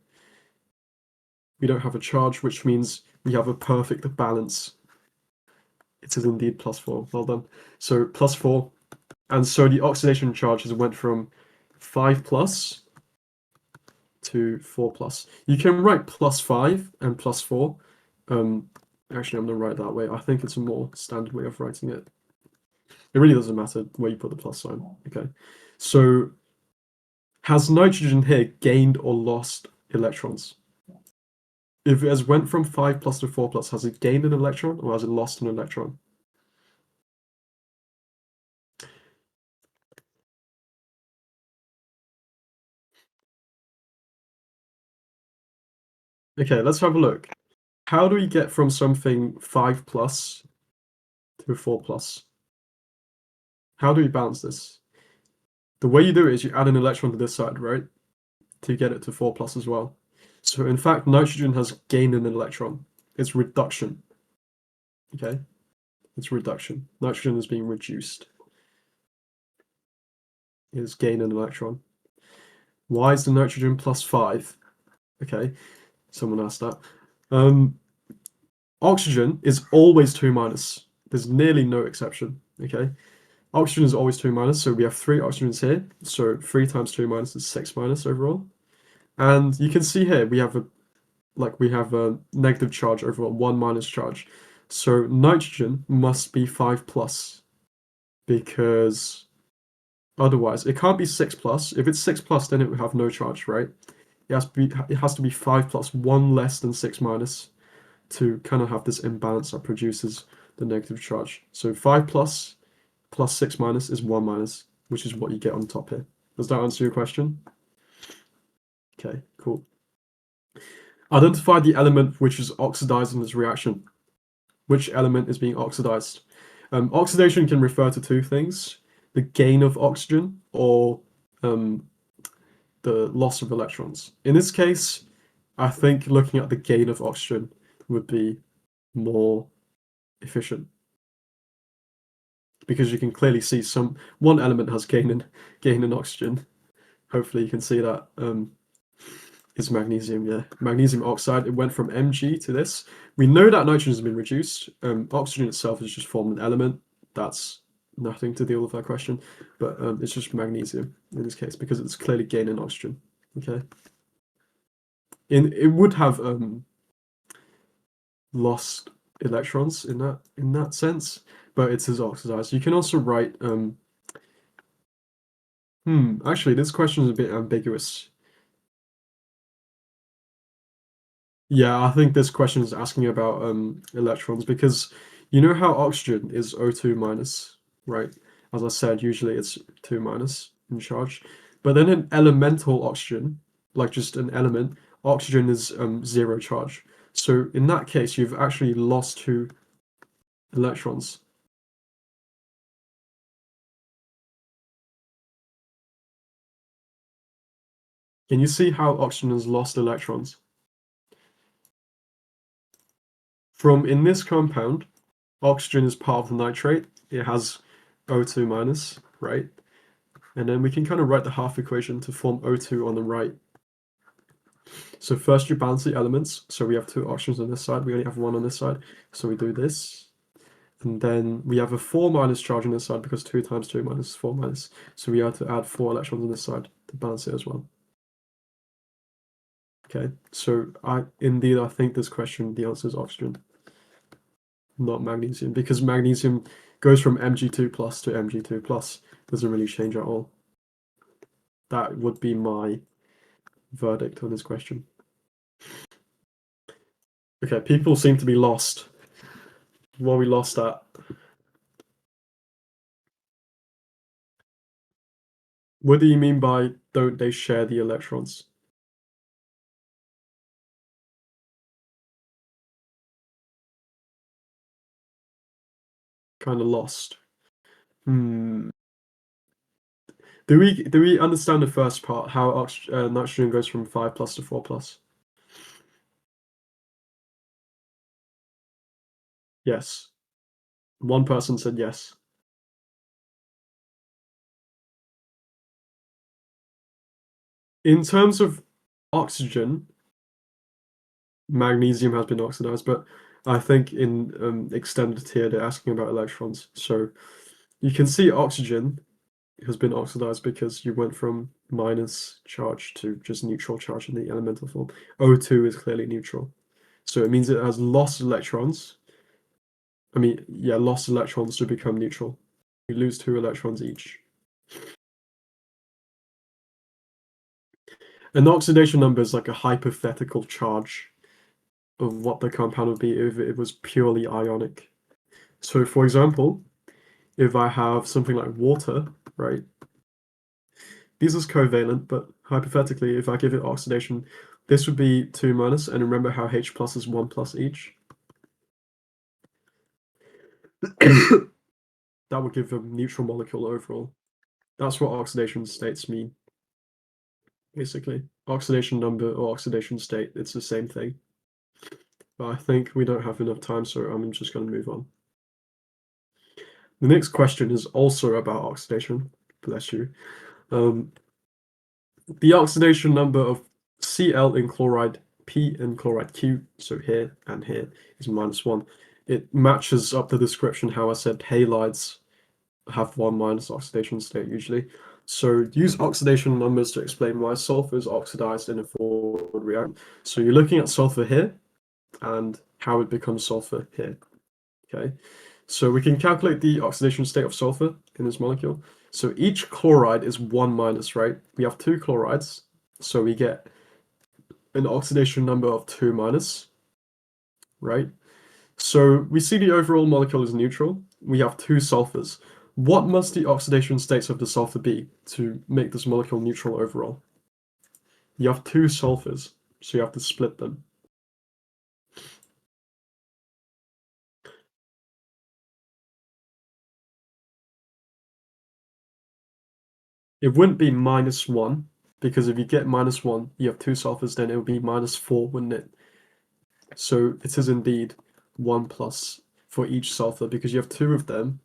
we don't have a charge, which means we have a perfect balance. It is indeed plus 4. Well done. So plus 4. And so the oxidation charge has went from 5 plus to 4 plus. You can write plus 5 and plus 4. Actually, I'm going to write that way. I think it's a more standard way of writing it. It really doesn't matter where you put the plus sign. Okay. So has nitrogen here gained or lost electrons? If it has went from 5 plus to 4 plus, has it gained an electron or has it lost an electron? Okay, let's have a look. How do we get from something 5 plus to 4 plus? How do we balance this? The way you do it is you add an electron to this side, right? To get it to 4 plus as well. So in fact, nitrogen has gained an electron. It's reduction. Okay? It's reduction. Nitrogen is being reduced. It's gained an electron. Why is the nitrogen plus 5? Okay, someone asked that. Oxygen is always 2 minus. There's nearly no exception. Okay? Oxygen is always 2 minus, so we have 3 oxygens here. So 3 times 2 minus is 6 minus overall. And you can see here we have a negative charge over a 1 minus charge. So nitrogen must be 5 plus because Otherwise, it can't be 6 plus. If it's 6 plus, then it would have no charge, right? It has to be 5 plus, 1 less than 6 minus to kind of have this imbalance that produces the negative charge. So 5 plus 6 minus is 1 minus, which is what you get on top here. Does that answer your question? Okay, cool. Identify the element which is oxidized in this reaction. Which element is being oxidized? Oxidation can refer to two things: the gain of oxygen or the loss of electrons. In this case, I think looking at the gain of oxygen would be more efficient, because you can clearly see one element has gain in oxygen. Hopefully you can see that. Is magnesium, yeah. Magnesium oxide, it went from Mg to this. We know that nitrogen has been reduced. Oxygen itself is just formed an element. That's nothing to deal with that question, but it's just magnesium in this case because it's clearly gaining oxygen. Okay. It would have lost electrons in that sense, but it is oxidized. You can also write actually this question is a bit ambiguous. Yeah, I think this question is asking about electrons, because you know how oxygen is O2 minus, right? As I said, usually it's 2 minus in charge. But then in elemental oxygen, like just an element, oxygen is 0 charge. So in that case, you've actually lost 2 electrons. Can you see how oxygen has lost electrons? In this compound, oxygen is part of the nitrate. It has O2 minus, right? And then we can kind of write the half equation to form O2 on the right. So first you balance the elements. So we have 2 oxygens on this side. We only have 1 on this side. So we do this. And then we have a 4 minus charge on this side because 2 times 2 minus is 4 minus. So we have to add 4 electrons on this side to balance it as well. Okay, so I think this question, the answer is oxygen, not magnesium, because magnesium goes from Mg2 plus to Mg2 plus. Doesn't really change at all. That would be my verdict on this question. Okay, people seem to be lost. What are we lost at? What do you mean by don't they share the electrons? Kind of lost. Do we understand the first part? How nitrogen goes from 5 plus to 4 plus? Yes. One person said yes. In terms of oxygen, magnesium has been oxidized, but I think in extended here they're asking about electrons. So you can see oxygen has been oxidized because you went from minus charge to just neutral charge in the elemental form. O2 is clearly neutral. So it means it has lost electrons. I mean, yeah, lost electrons to become neutral. You lose 2 electrons each. An oxidation number is like a hypothetical charge of what the compound would be if it was purely ionic. So for example, if I have something like water, right? This is covalent, but hypothetically, if I give it oxidation, this would be 2 minus, and remember how H plus is 1 plus each? That would give a neutral molecule overall. That's what oxidation states mean, basically. Oxidation number or oxidation state, it's the same thing. But I think we don't have enough time, so I'm just going to move on. The next question is also about oxidation. Bless you. The oxidation number of Cl in chloride P and chloride Q, so here and here, is -1. It matches up the description how I said halides have 1 minus oxidation state usually. So use oxidation numbers to explain why sulfur is oxidized in a forward reaction. So you're looking at sulfur here and how it becomes sulfur here. Okay, so we can calculate the oxidation state of sulfur in this molecule. So each chloride is 1 minus, right? We have 2 chlorides, so we get an oxidation number of 2 minus, right? So we see the overall molecule is neutral. We have 2 sulfurs. What must the oxidation states of the sulfur be to make this molecule neutral overall? You have 2 sulfurs, so you have to split them. It wouldn't be -1, because if you get -1, you have 2 sulfurs, then it would be -4, wouldn't it? So it is indeed 1 plus for each sulfur, because you have 2 of them,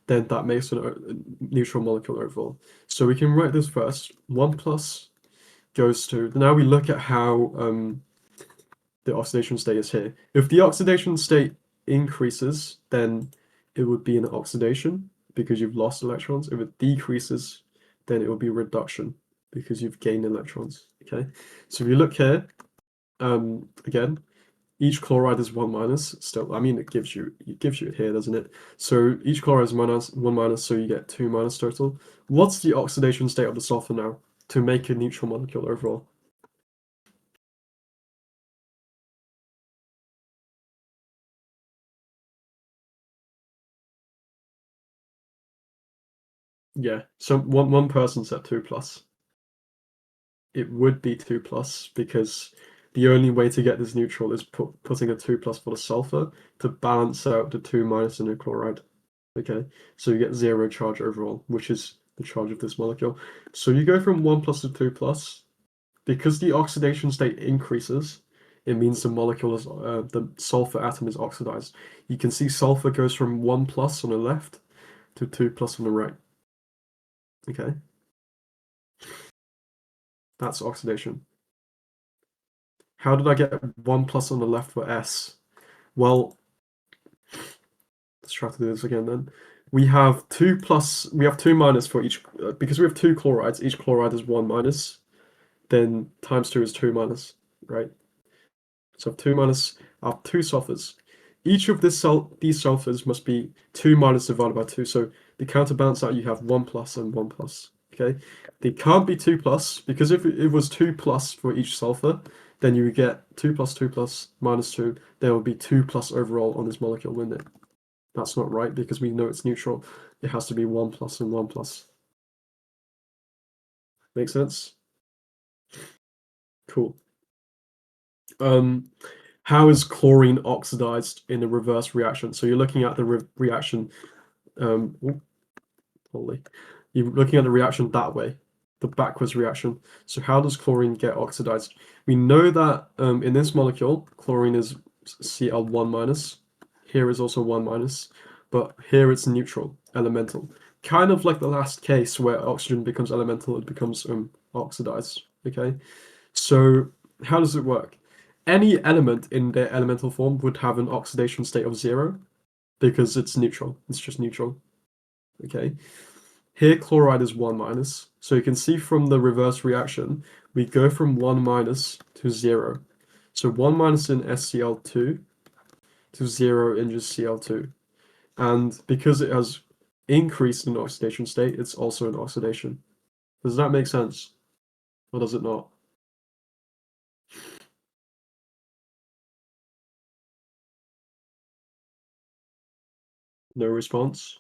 then that makes a neutral molecule overall. So we can write this first. 1 plus goes to, now we look at how the oxidation state is here. If the oxidation state increases, then it would be an oxidation because you've lost electrons. If it decreases, then it will be reduction because you've gained electrons. Okay, so if you look here, again, each chloride is 1 minus. Still, I mean, it gives you it here, doesn't it? So each chloride is 1 minus, so you get 2 minus total. What's the oxidation state of the sulfur now to make a neutral molecule overall? Yeah, so one person said 2 plus. It would be 2 plus because the only way to get this neutral is putting a 2 plus for the sulfur to balance out the 2 minus in the chloride. Okay, so you get 0 charge overall, which is the charge of this molecule. So you go from 1 plus to 2 plus. Because the oxidation state increases, it means the molecule is the sulfur atom is oxidized. You can see sulfur goes from 1 plus on the left to 2 plus on the right. Okay, that's oxidation. How did I get 1 plus on the left for S? Well, let's try to do this again then. We have 2 plus, we have 2 minus for each, because we have 2 chlorides, each chloride is 1 minus, then times 2 is 2 minus, right? So 2 minus are 2 sulfurs. Each of these sulfurs must be 2 minus divided by 2. So the counterbalance out, you have 1 plus and 1 plus. Okay, they can't be 2 plus because if it was 2 plus for each sulfur, then you would get 2 plus minus 2. There would be 2 plus overall on this molecule, wouldn't it? That's not right because we know it's neutral. It has to be 1 plus and 1 plus. Make sense? Cool. How is chlorine oxidized in a reverse reaction? So you're looking at the reaction. Holy, you're looking at the reaction that way, the backwards reaction. So how does chlorine get oxidized? We know that in this molecule, chlorine is Cl1 minus. Here is also 1 minus, but here it's neutral, elemental. Kind of like the last case where oxygen becomes elemental, it becomes oxidized. Okay, so how does it work? Any element in their elemental form would have an oxidation state of 0 because it's neutral. It's just neutral. Okay. Here chloride is 1 minus. So you can see from the reverse reaction, we go from 1 minus to 0. So 1 minus in SCl2 to 0 in just Cl2. And because it has increased in oxidation state, it's also an oxidation. Does that make sense? Or does it not? No response?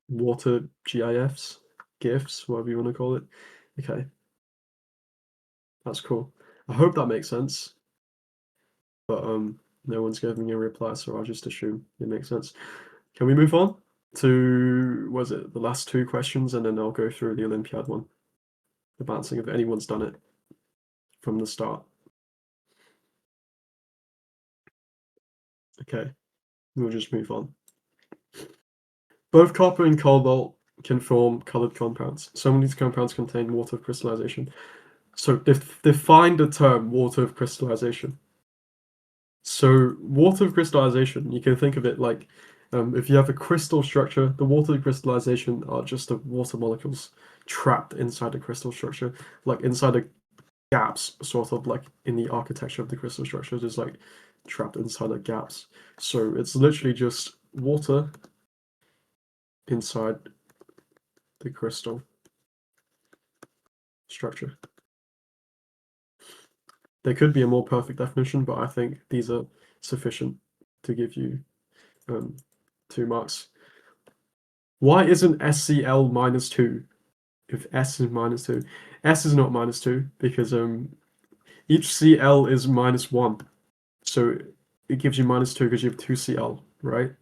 Water GIFs? GIFs, whatever you want to call it. Okay, that's cool. I hope that makes sense. But no one's giving me a reply, so I'll just assume it makes sense. Can we move on to, was it the last 2 questions, and then I'll go through the Olympiad one, the balancing if anyone's done it from the start. Okay, we'll just move on. Both copper and cobalt can form colored compounds. Some of these compounds contain water of crystallization. So define the term water of crystallization. So water of crystallization, you can think of it like if you have a crystal structure, the water of crystallization are just the water molecules trapped inside the crystal structure, like inside a gaps sort of like in the architecture of the crystal structure, just like trapped inside the gaps. So it's literally just water inside the crystal structure. There could be a more perfect definition, but I think these are sufficient to give you 2 marks. Why isn't SCl -2 if S is -2? S is not -2 because each Cl is -1. So it gives you -2 because you have 2 Cl, right?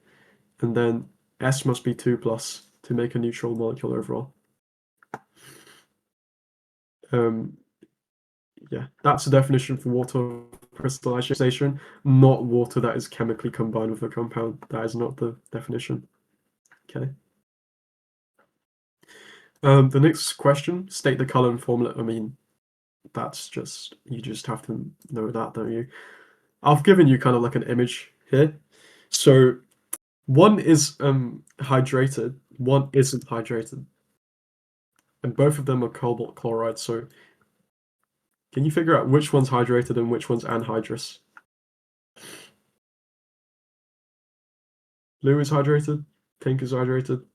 And then S must be 2 plus to make a neutral molecule overall. Yeah, that's the definition for water crystallization, not water that is chemically combined with a compound. That is not the definition. Okay. The next question, state the color and formula. I mean, that's just, you just have to know that, don't you? I've given you kind of like an image here. So one is hydrated, one isn't hydrated. And both of them are cobalt chloride. So can you figure out which one's hydrated and which one's anhydrous? Blue is hydrated, pink is hydrated.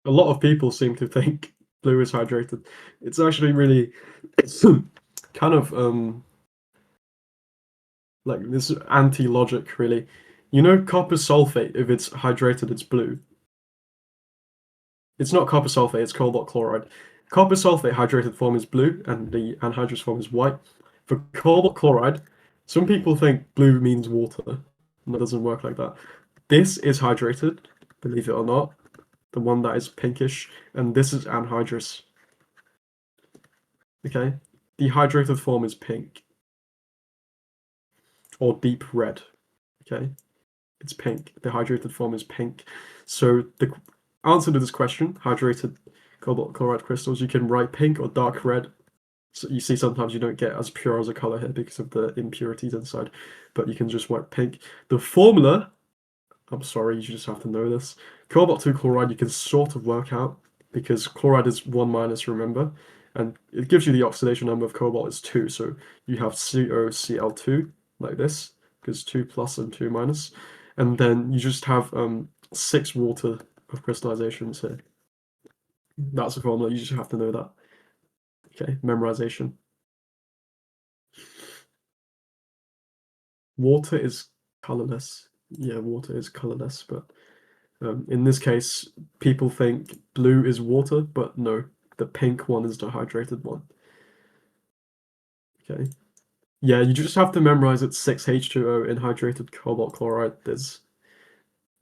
A lot of people seem to think blue is hydrated. It's actually really, it's kind of like this anti-logic, really. You know, copper sulfate, if it's hydrated, it's blue. It's not copper sulfate, it's cobalt chloride. Copper sulfate hydrated form is blue, and the anhydrous form is white. For cobalt chloride, some people think blue means water, and that doesn't work like that. This is hydrated, believe it or not, the one that is pinkish, and this is anhydrous. Okay, the hydrated form is pink or deep red. Okay, it's pink. The hydrated form is pink. So the answer to this question, hydrated cobalt chloride crystals, you can write pink or dark red. So you see sometimes you don't get as pure as a color here because of the impurities inside, but you can just write pink. The formula, I'm sorry, you just have to know this. Cobalt 2 chloride you can sort of work out because chloride is 1 minus, remember? And it gives you the oxidation number of cobalt is 2. So you have COCl2 like this, because 2 plus and 2 minus. And then you just have 6 water of crystallizations here. That's the formula, you just have to know that. Okay, memorization. Water is colorless. Yeah, water is colorless, but in this case, people think blue is water, but no, the pink one is the hydrated one. Okay. Yeah, you just have to memorize it's 6H2O in hydrated cobalt chloride. There's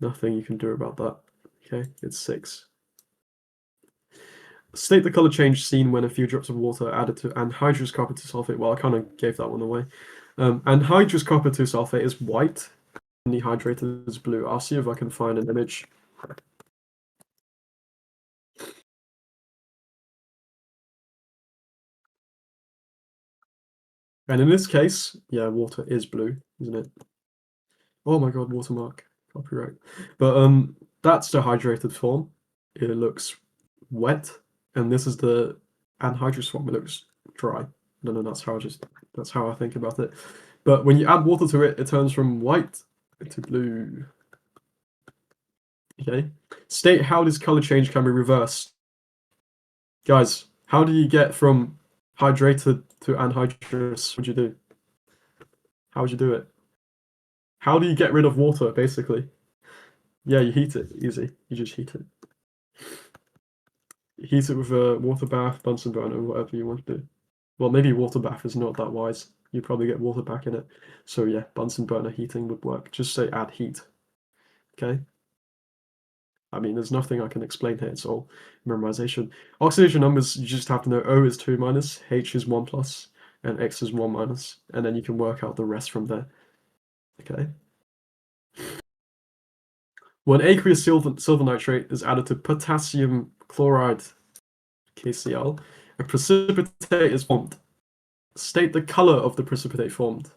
nothing you can do about that. Okay, it's 6. State the color change seen when a few drops of water are added to anhydrous copper 2 sulfate. Well, I kind of gave that one away. Anhydrous copper 2 sulfate is white, and dehydrated is blue. I'll see if I can find an image. And in this case, yeah, water is blue, isn't it? Oh my god, watermark, copyright. But that's the hydrated form. It looks wet, and this is the anhydrous form. It looks dry. No, that's how I think about it. But when you add water to it, it turns from white to blue. Okay. State how this color change can be reversed. Guys, how do you get from hydrated to anhydrous? What would you do? How would you do it? How do you get rid of water, basically? Yeah, you heat it. Easy. You just heat it. Heat it with a water bath, Bunsen burner, whatever you want to do. Well, maybe water bath is not that wise. You probably get water back in it. So yeah, Bunsen burner heating would work. Just say add heat. Okay? I mean, there's nothing I can explain here. It's all memorization. Oxidation numbers, you just have to know O is 2 minus, H is 1 plus, and X is 1 minus. And then you can work out the rest from there. Okay? When aqueous silver nitrate is added to potassium chloride, KCl, a precipitate is formed. state the color of the precipitate formed.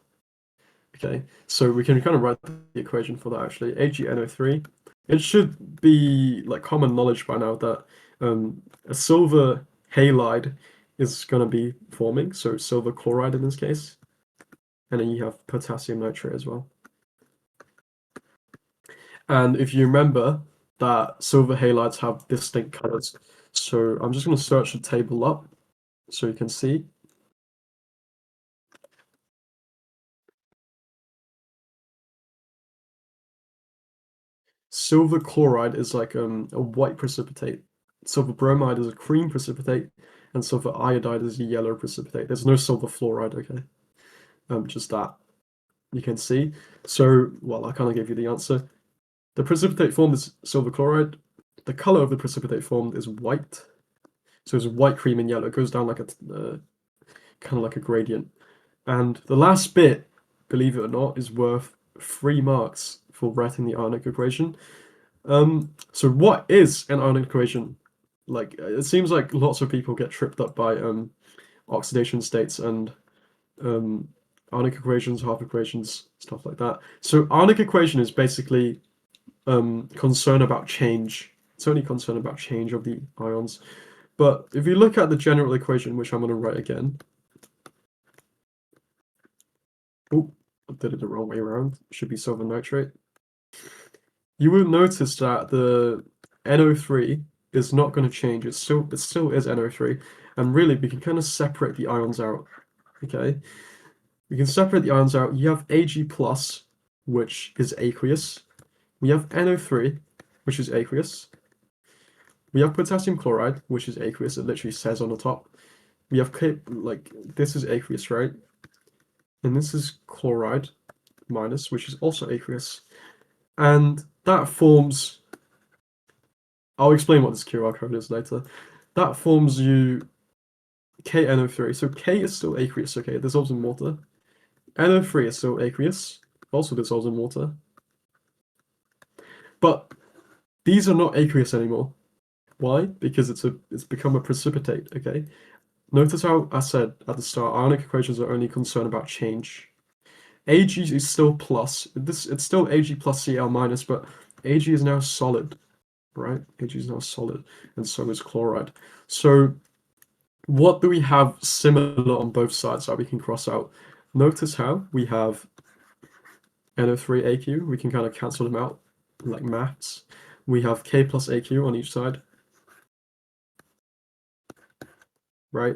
Okay, so we can kind of write the equation for that actually. AgNO3. It should be like common knowledge by now that a silver halide is going to be forming, so silver chloride in this case. And then you have potassium nitrate as well. And if you remember that silver halides have distinct colors, so I'm just going to search the table up so you can see. Silver chloride is like a white precipitate. Silver bromide is a cream precipitate, and silver iodide is a yellow precipitate. There's no silver fluoride, okay? Just that you can see. So, well, I kind of gave you the answer. The precipitate formed is silver chloride. The color of the precipitate formed is white. So it's white, cream, and yellow. It goes down like a kind of like a gradient. And the last bit, believe it or not, is worth 3 marks for writing the ionic equation. So what is an ionic equation? Like, it seems like lots of people get tripped up by oxidation states and ionic equations, half equations, stuff like that. So ionic equation is basically concern about change. It's only concern about change of the ions. But if you look at the general equation, which I'm going to write again. Oh, I did it the wrong way around. It should be silver nitrate. You will notice that the NO3 is not going to change. It still is NO3. And really, we can kind of separate the ions out. Okay? We can separate the ions out. You have Ag+, which is aqueous. We have NO3, which is aqueous. We have potassium chloride, which is aqueous. It literally says on the top. We have like this is aqueous, right? And this is chloride minus, which is also aqueous. And that forms, I'll explain what this QR code is later. That forms you KNO3. So K is still aqueous, okay, it dissolves in water. NO3 is still aqueous, also dissolves in water. But these are not aqueous anymore. Why? Because it's become a precipitate, okay? Notice how I said at the start, ionic equations are only concerned about change. Ag is still plus. It's still Ag plus Cl minus, but Ag is now solid, right? Ag is now solid, and so is chloride. So what do we have similar on both sides that we can cross out? Notice how we have NO3AQ. We can kind of cancel them out like maths. We have K plus AQ on each side, right?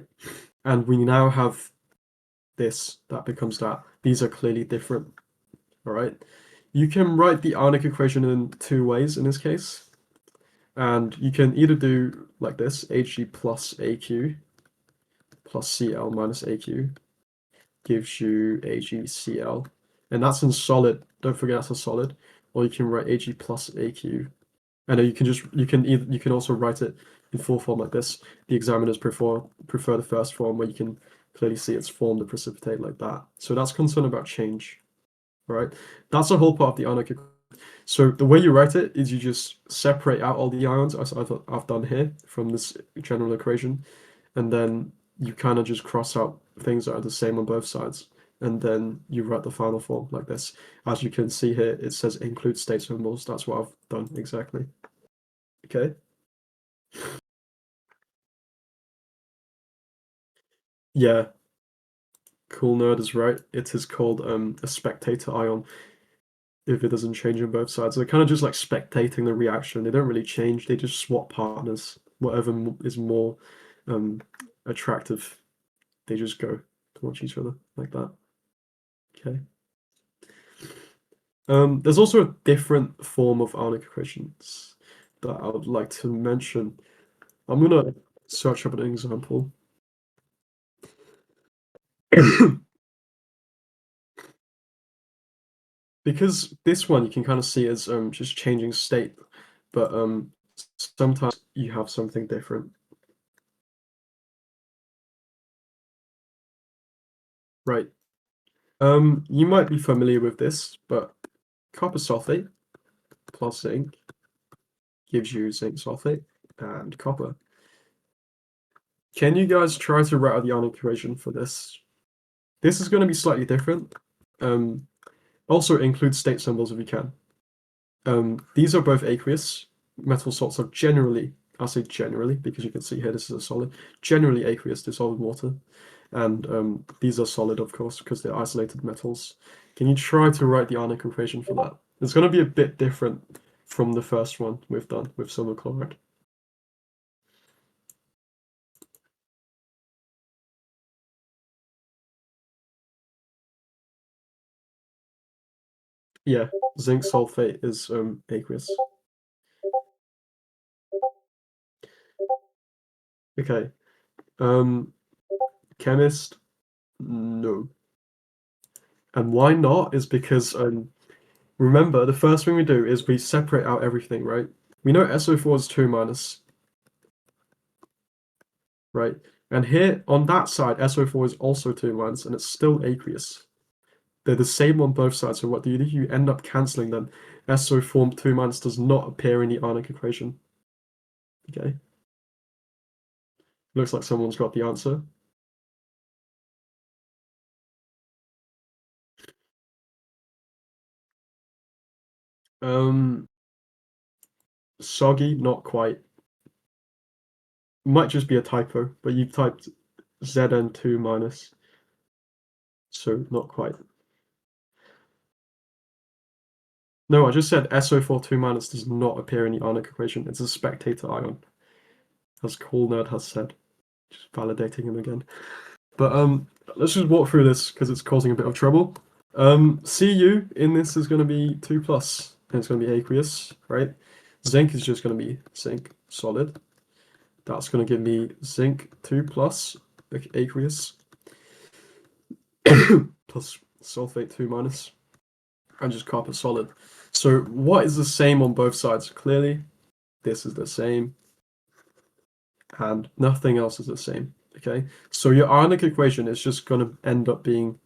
And we now have this, that becomes that. These are clearly different, all right? You can write the ionic equation in 2 ways in this case. And you can either do like this, Ag plus AQ plus Cl minus AQ gives you AgCl. And that's in solid. Don't forget that's a solid. Or you can write Ag plus AQ. And then you can also write it in full form like this. The examiners prefer the first form where you can clearly see it's formed a precipitate like that. So that's concern about change, right? That's the whole part of the ionic equation. So the way you write it is you just separate out all the ions, as I've done here from this general equation, and then you kind of just cross out things that are the same on both sides, and then you write the final form like this. As you can see here, it says include state symbols. That's what I've done exactly. Okay. Yeah, cool nerd is right. It is called a spectator ion if it doesn't change on both sides. They're kind of just like spectating the reaction. They don't really change. They just swap partners. Whatever is more attractive, they just go towards each other like that. Okay. There's also a different form of ionic equations that I would like to mention. I'm gonna search up an example. Because this one you can kind of see as just changing state, but sometimes you have something different. Right. You might be familiar with this, but copper sulfate plus zinc gives you zinc sulfate and copper. Can you guys try to write out the ionic equation for this? This is going to be slightly different. Also include state symbols if you can. These are both aqueous. Metal salts are generally, I'll say generally, because you can see here this is a solid, generally aqueous, dissolved in water. And these are solid, of course, because they're isolated metals. Can you try to write the ionic equation for that? It's going to be a bit different from the first one we've done with silver chloride. Yeah, zinc sulfate is aqueous. Okay. Chemist, no. And why not is because remember the first thing we do is we separate out everything, right? We know SO4 is 2 minus, right? And here on that side, SO4 is also 2 minus, and it's still aqueous. They're the same on both sides, so what do? You end up cancelling them. SO4 2 minus does not appear in the ionic equation. Okay. Looks like someone's got the answer. Soggy, not quite. Might just be a typo, but you've typed Zn2 minus, so not quite. No, I just said SO4 2 minus does not appear in the ionic equation. It's a spectator ion, as Cool Nerd has said. Just validating him again. But let's just walk through this because it's causing a bit of trouble. Cu in this is going to be 2 plus, and it's going to be aqueous, right? Zinc is just going to be zinc solid. That's going to give me zinc 2 plus, aqueous, plus sulfate 2 minus, and just copper solid. So what is the same on both sides? Clearly, this is the same, and nothing else is the same. Okay, so your ionic equation is just going to end up being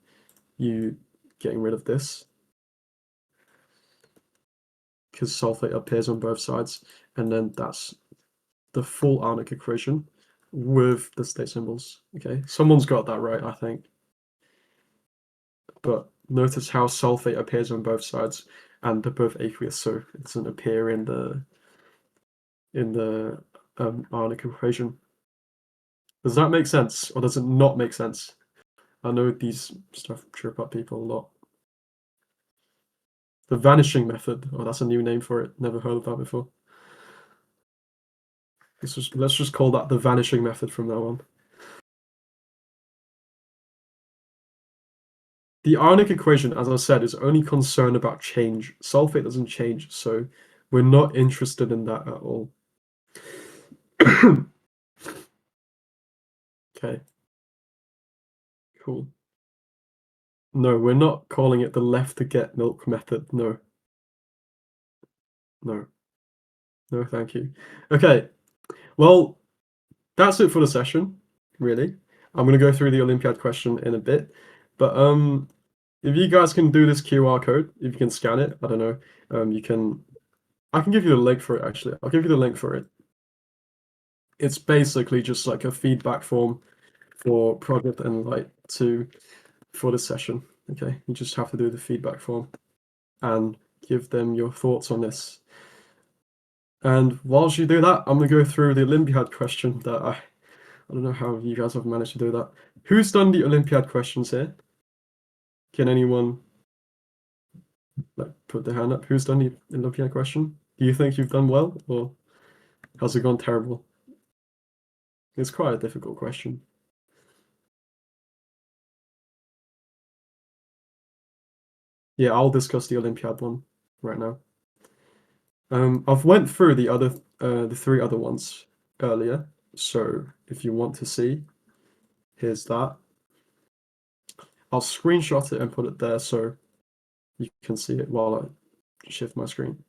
you getting rid of this because sulfate appears on both sides, and then that's the full ionic equation with the state symbols. Okay, someone's got that right, I think. But notice how sulfate appears on both sides, and they're both aqueous, so it doesn't appear in the ionic equation. Does that make sense, or does it not make sense? I know these stuff trip up people a lot. The vanishing method. Oh, that's a new name for it. Never heard of that before. Let's just call that the vanishing method from now on. The ionic equation, as I said, is only concerned about change. Sulfate doesn't change, so we're not interested in that at all. Okay. Cool. No, we're not calling it the left to get milk method. No. No. No, thank you. Okay. Well, that's it for the session, really. I'm going to go through the Olympiad question in a bit. But if you guys can do this QR code, if you can scan it, I don't know, I can give you the link for it, actually. I'll give you the link for it. It's basically just like a feedback form for ProjectEnlight for the session. Okay, you just have to do the feedback form and give them your thoughts on this. And whilst you do that, I'm gonna go through the Olympiad question that I don't know how you guys have managed to do that. Who's done the Olympiad questions here? Can anyone like put their hand up? Who's done the Olympiad question? Do you think you've done well, or has it gone terrible? It's quite a difficult question. Yeah, I'll discuss the Olympiad one right now. I've went through the 3 other ones earlier, so if you want to see, here's that. I'll screenshot it and put it there so you can see it while I shift my screen.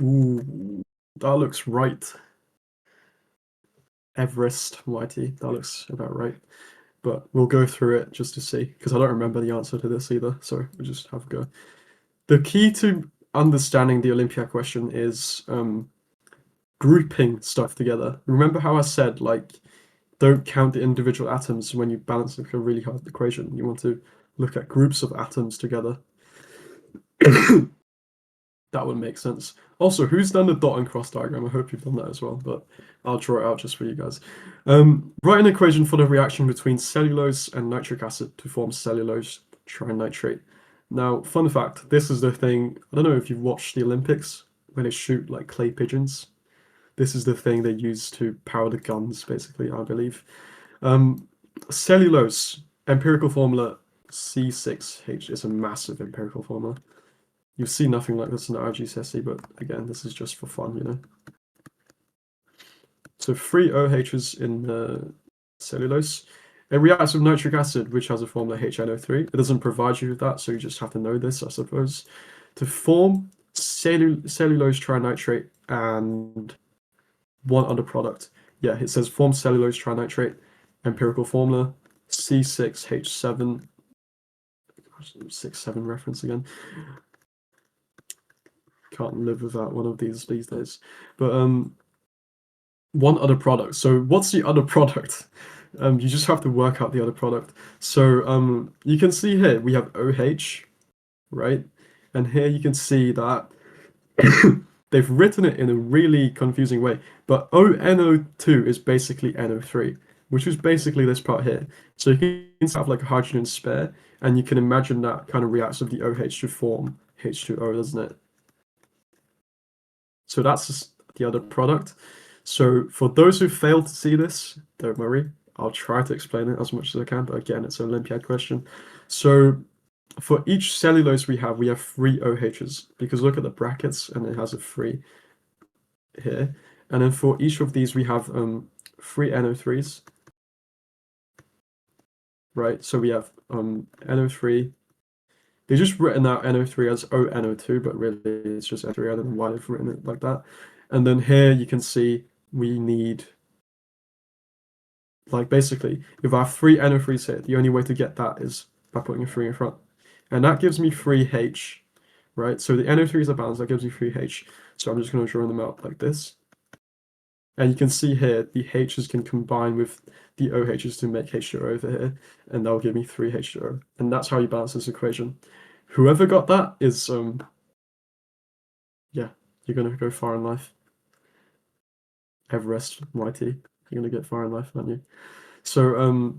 Ooh, that looks right. Everest Mighty, that looks about right. But we'll go through it just to see, because I don't remember the answer to this either, so we'll just have a go. The key to understanding the Olympiad question is grouping stuff together. Remember how I said, like, don't count the individual atoms when you balance like a really hard equation. You want to look at groups of atoms together. That would make sense. Also, who's done the dot and cross diagram? I hope you've done that as well, but I'll draw it out just for you guys. Write an equation for the reaction between cellulose and nitric acid to form cellulose trinitrate. Now, fun fact, this is the thing, I don't know if you've watched the Olympics, when they shoot like clay pigeons. This is the thing they use to power the guns, basically, I believe. Cellulose, empirical formula C6H is a massive empirical formula. You'll see nothing like this in the IGCSE, but again, this is just for fun, you know. So 3 OHs in cellulose. It reacts with nitric acid, which has a formula HNO3. It doesn't provide you with that, so you just have to know this, I suppose. To form cellulose trinitrate and one other product. Yeah, it says form cellulose trinitrate, empirical formula, C6H7. 6-7 reference again. Can't live without one of these days. But one other product. So what's the other product? You just have to work out the other product. So you can see here we have OH, right? And here you can see that they've written it in a really confusing way. But ONO2 is basically NO3, which is basically this part here. So you can have like a hydrogen spare, and you can imagine that kind of reacts with the OH to form H2O, doesn't it? So that's the other product. So for those who fail to see this, don't worry. I'll try to explain it as much as I can, but again, it's an Olympiad question. So for each cellulose we have 3 OHs, because look at the brackets and it has a 3 here. And then for each of these we have 3 NO3s, right? So we have NO3. They just written out NO3 as ONO2, but really it's just NO3. I don't know why they've written it like that. And then here you can see we need, like basically, if I have 3 NO3s here, the only way to get that is by putting a 3 in front. And that gives me 3H, right? So the NO3s are balanced, that gives me 3H. So I'm just going to draw them out like this. And you can see here, the H's can combine with the OHs to make H2O over here, and that'll give me 3H2O. And that's how you balance this equation. Whoever got that is, yeah, you're going to go far in life. Everest, YT, you're going to get far in life, aren't you? So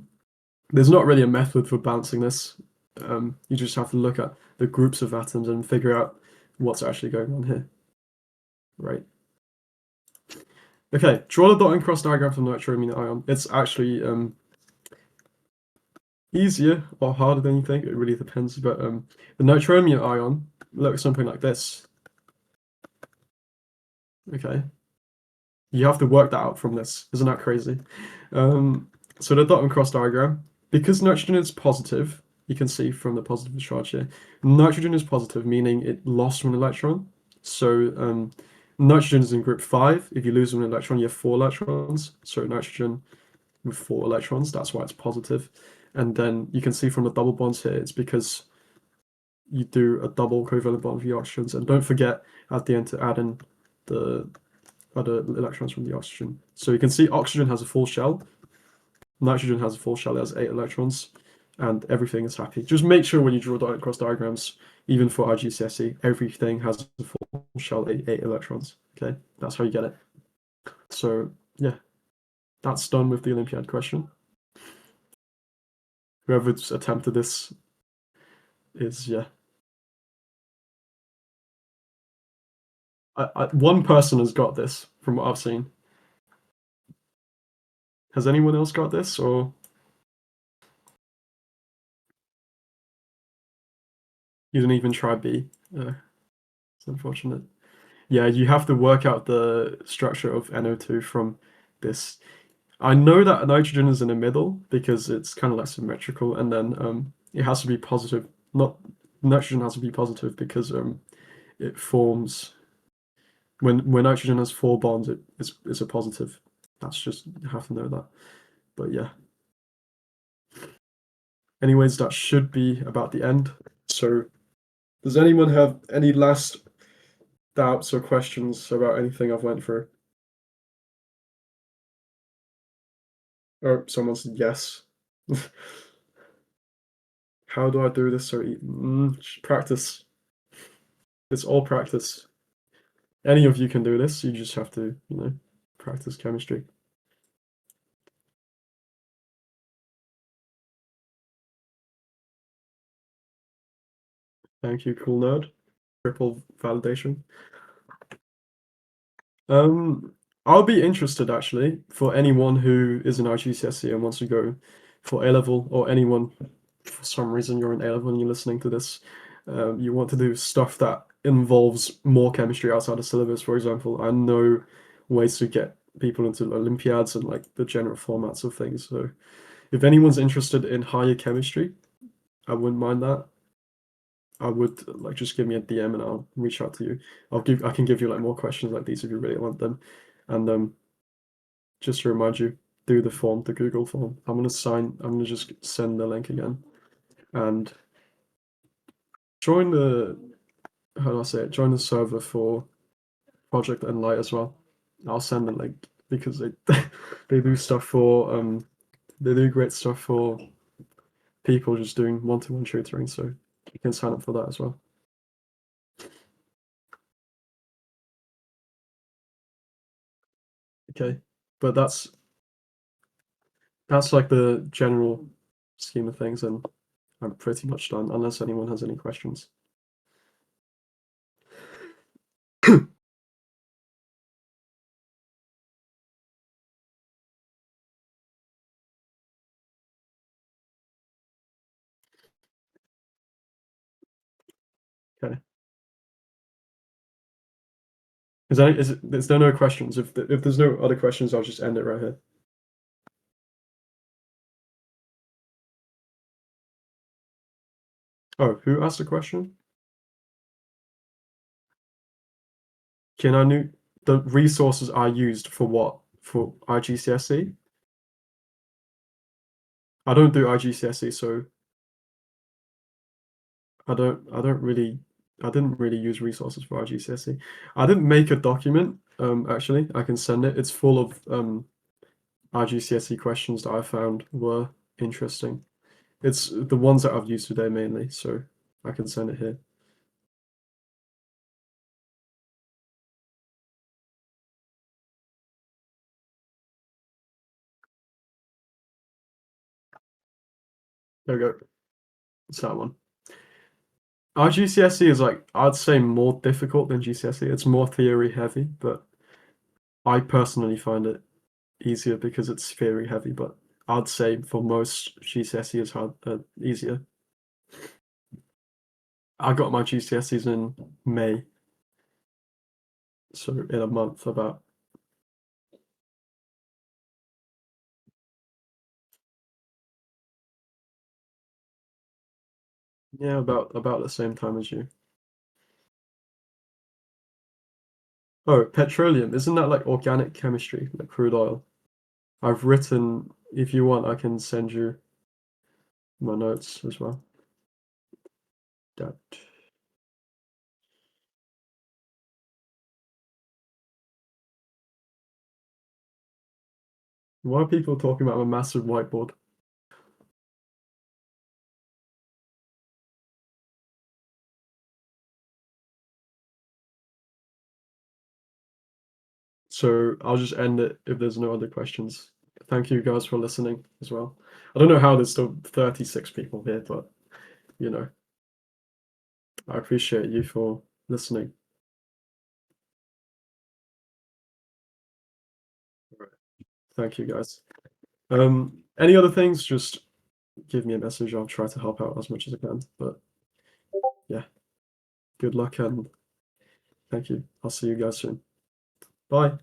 there's not really a method for balancing this. You just have to look at the groups of atoms and figure out what's actually going on here, right? Okay, draw the dot and cross diagram for nitroamine ion. It's actually easier or harder than you think. It really depends. But the nitroamine ion looks something like this. Okay, you have to work that out from this. Isn't that crazy? So the dot and cross diagram, because nitrogen is positive, you can see from the positive charge here, nitrogen is positive, meaning it lost one electron. So nitrogen is in group 5. If you lose one electron, you have 4 electrons. So nitrogen with 4 electrons, that's why it's positive. And then you can see from the double bonds here, it's because you do a double covalent bond with the oxygens. And don't forget at the end to add in the other electrons from the oxygen. So you can see oxygen has a full shell, nitrogen has a full shell, it has 8 electrons, and everything is happy. Just make sure when you draw dot and cross diagrams, even for IGCSE, everything has a full shell, 8 electrons. Okay, that's how you get it. So yeah, that's done with the Olympiad question. Whoever's attempted this is, yeah. One person has got this from what I've seen. Has anyone else got this, or you didn't even try B? It's unfortunate. Yeah, you have to work out the structure of NO2 from this. I know that nitrogen is in the middle because it's kind of like symmetrical, and then it has to be positive. Not nitrogen has to be positive because it forms when nitrogen has 4 bonds, it's a positive. That's just, you have to know that. But yeah. Anyways, that should be about the end. So does anyone have any last doubts or questions about anything I've went through? Oh, someone said yes. How do I do this so practice. It's all practice. Any of you can do this. You just have to, practice chemistry. Thank you, cool nerd. Triple validation. I'll be interested actually for anyone who is in IGCSE and wants to go for A level, or anyone for some reason you're in A level and you're listening to this. You want to do stuff that involves more chemistry outside of syllabus, for example. I know ways to get people into Olympiads and like the general formats of things. So if anyone's interested in higher chemistry, I wouldn't mind that. I would like just give me a DM and I'll reach out to you. I can give you like more questions like these if you really want them. And just to remind you, do the form, the Google form. I'm gonna just send the link again. And join the how do I say it? Join the server for ProjectEnlight as well. I'll send the link because they they do stuff for they do great stuff for people just doing one-to-one tutoring, so you can sign up for that as well. Okay, but that's like the general scheme of things, and I'm pretty much done unless anyone has any questions. Okay. Is there no questions? If there's no other questions, I'll just end it right here. Oh, who asked the question? Can I know the resources I used for what? For IGCSE? I don't do IGCSE, so I didn't really use resources for IGCSE. I didn't make a document, actually. I can send it. It's full of IGCSE questions that I found were interesting. It's the ones that I've used today mainly, so I can send it here. There we go. It's that one. Our GCSE is like, I'd say more difficult than GCSE. It's more theory heavy, but I personally find it easier because it's theory heavy, but I'd say for most GCSE is easier. I got my GCSEs in May, so in a month about. Yeah, about the same time as you. Oh, petroleum, isn't that like organic chemistry, like crude oil? I've written, if you want, I can send you my notes as well. That. Why are people talking about a massive whiteboard? So I'll just end it if there's no other questions. Thank you guys for listening as well. I don't know how there's still 36 people here, but you know, I appreciate you for listening. All right. Thank you guys. Any other things, just give me a message. I'll try to help out as much as I can. But yeah, good luck and thank you. I'll see you guys soon. Bye.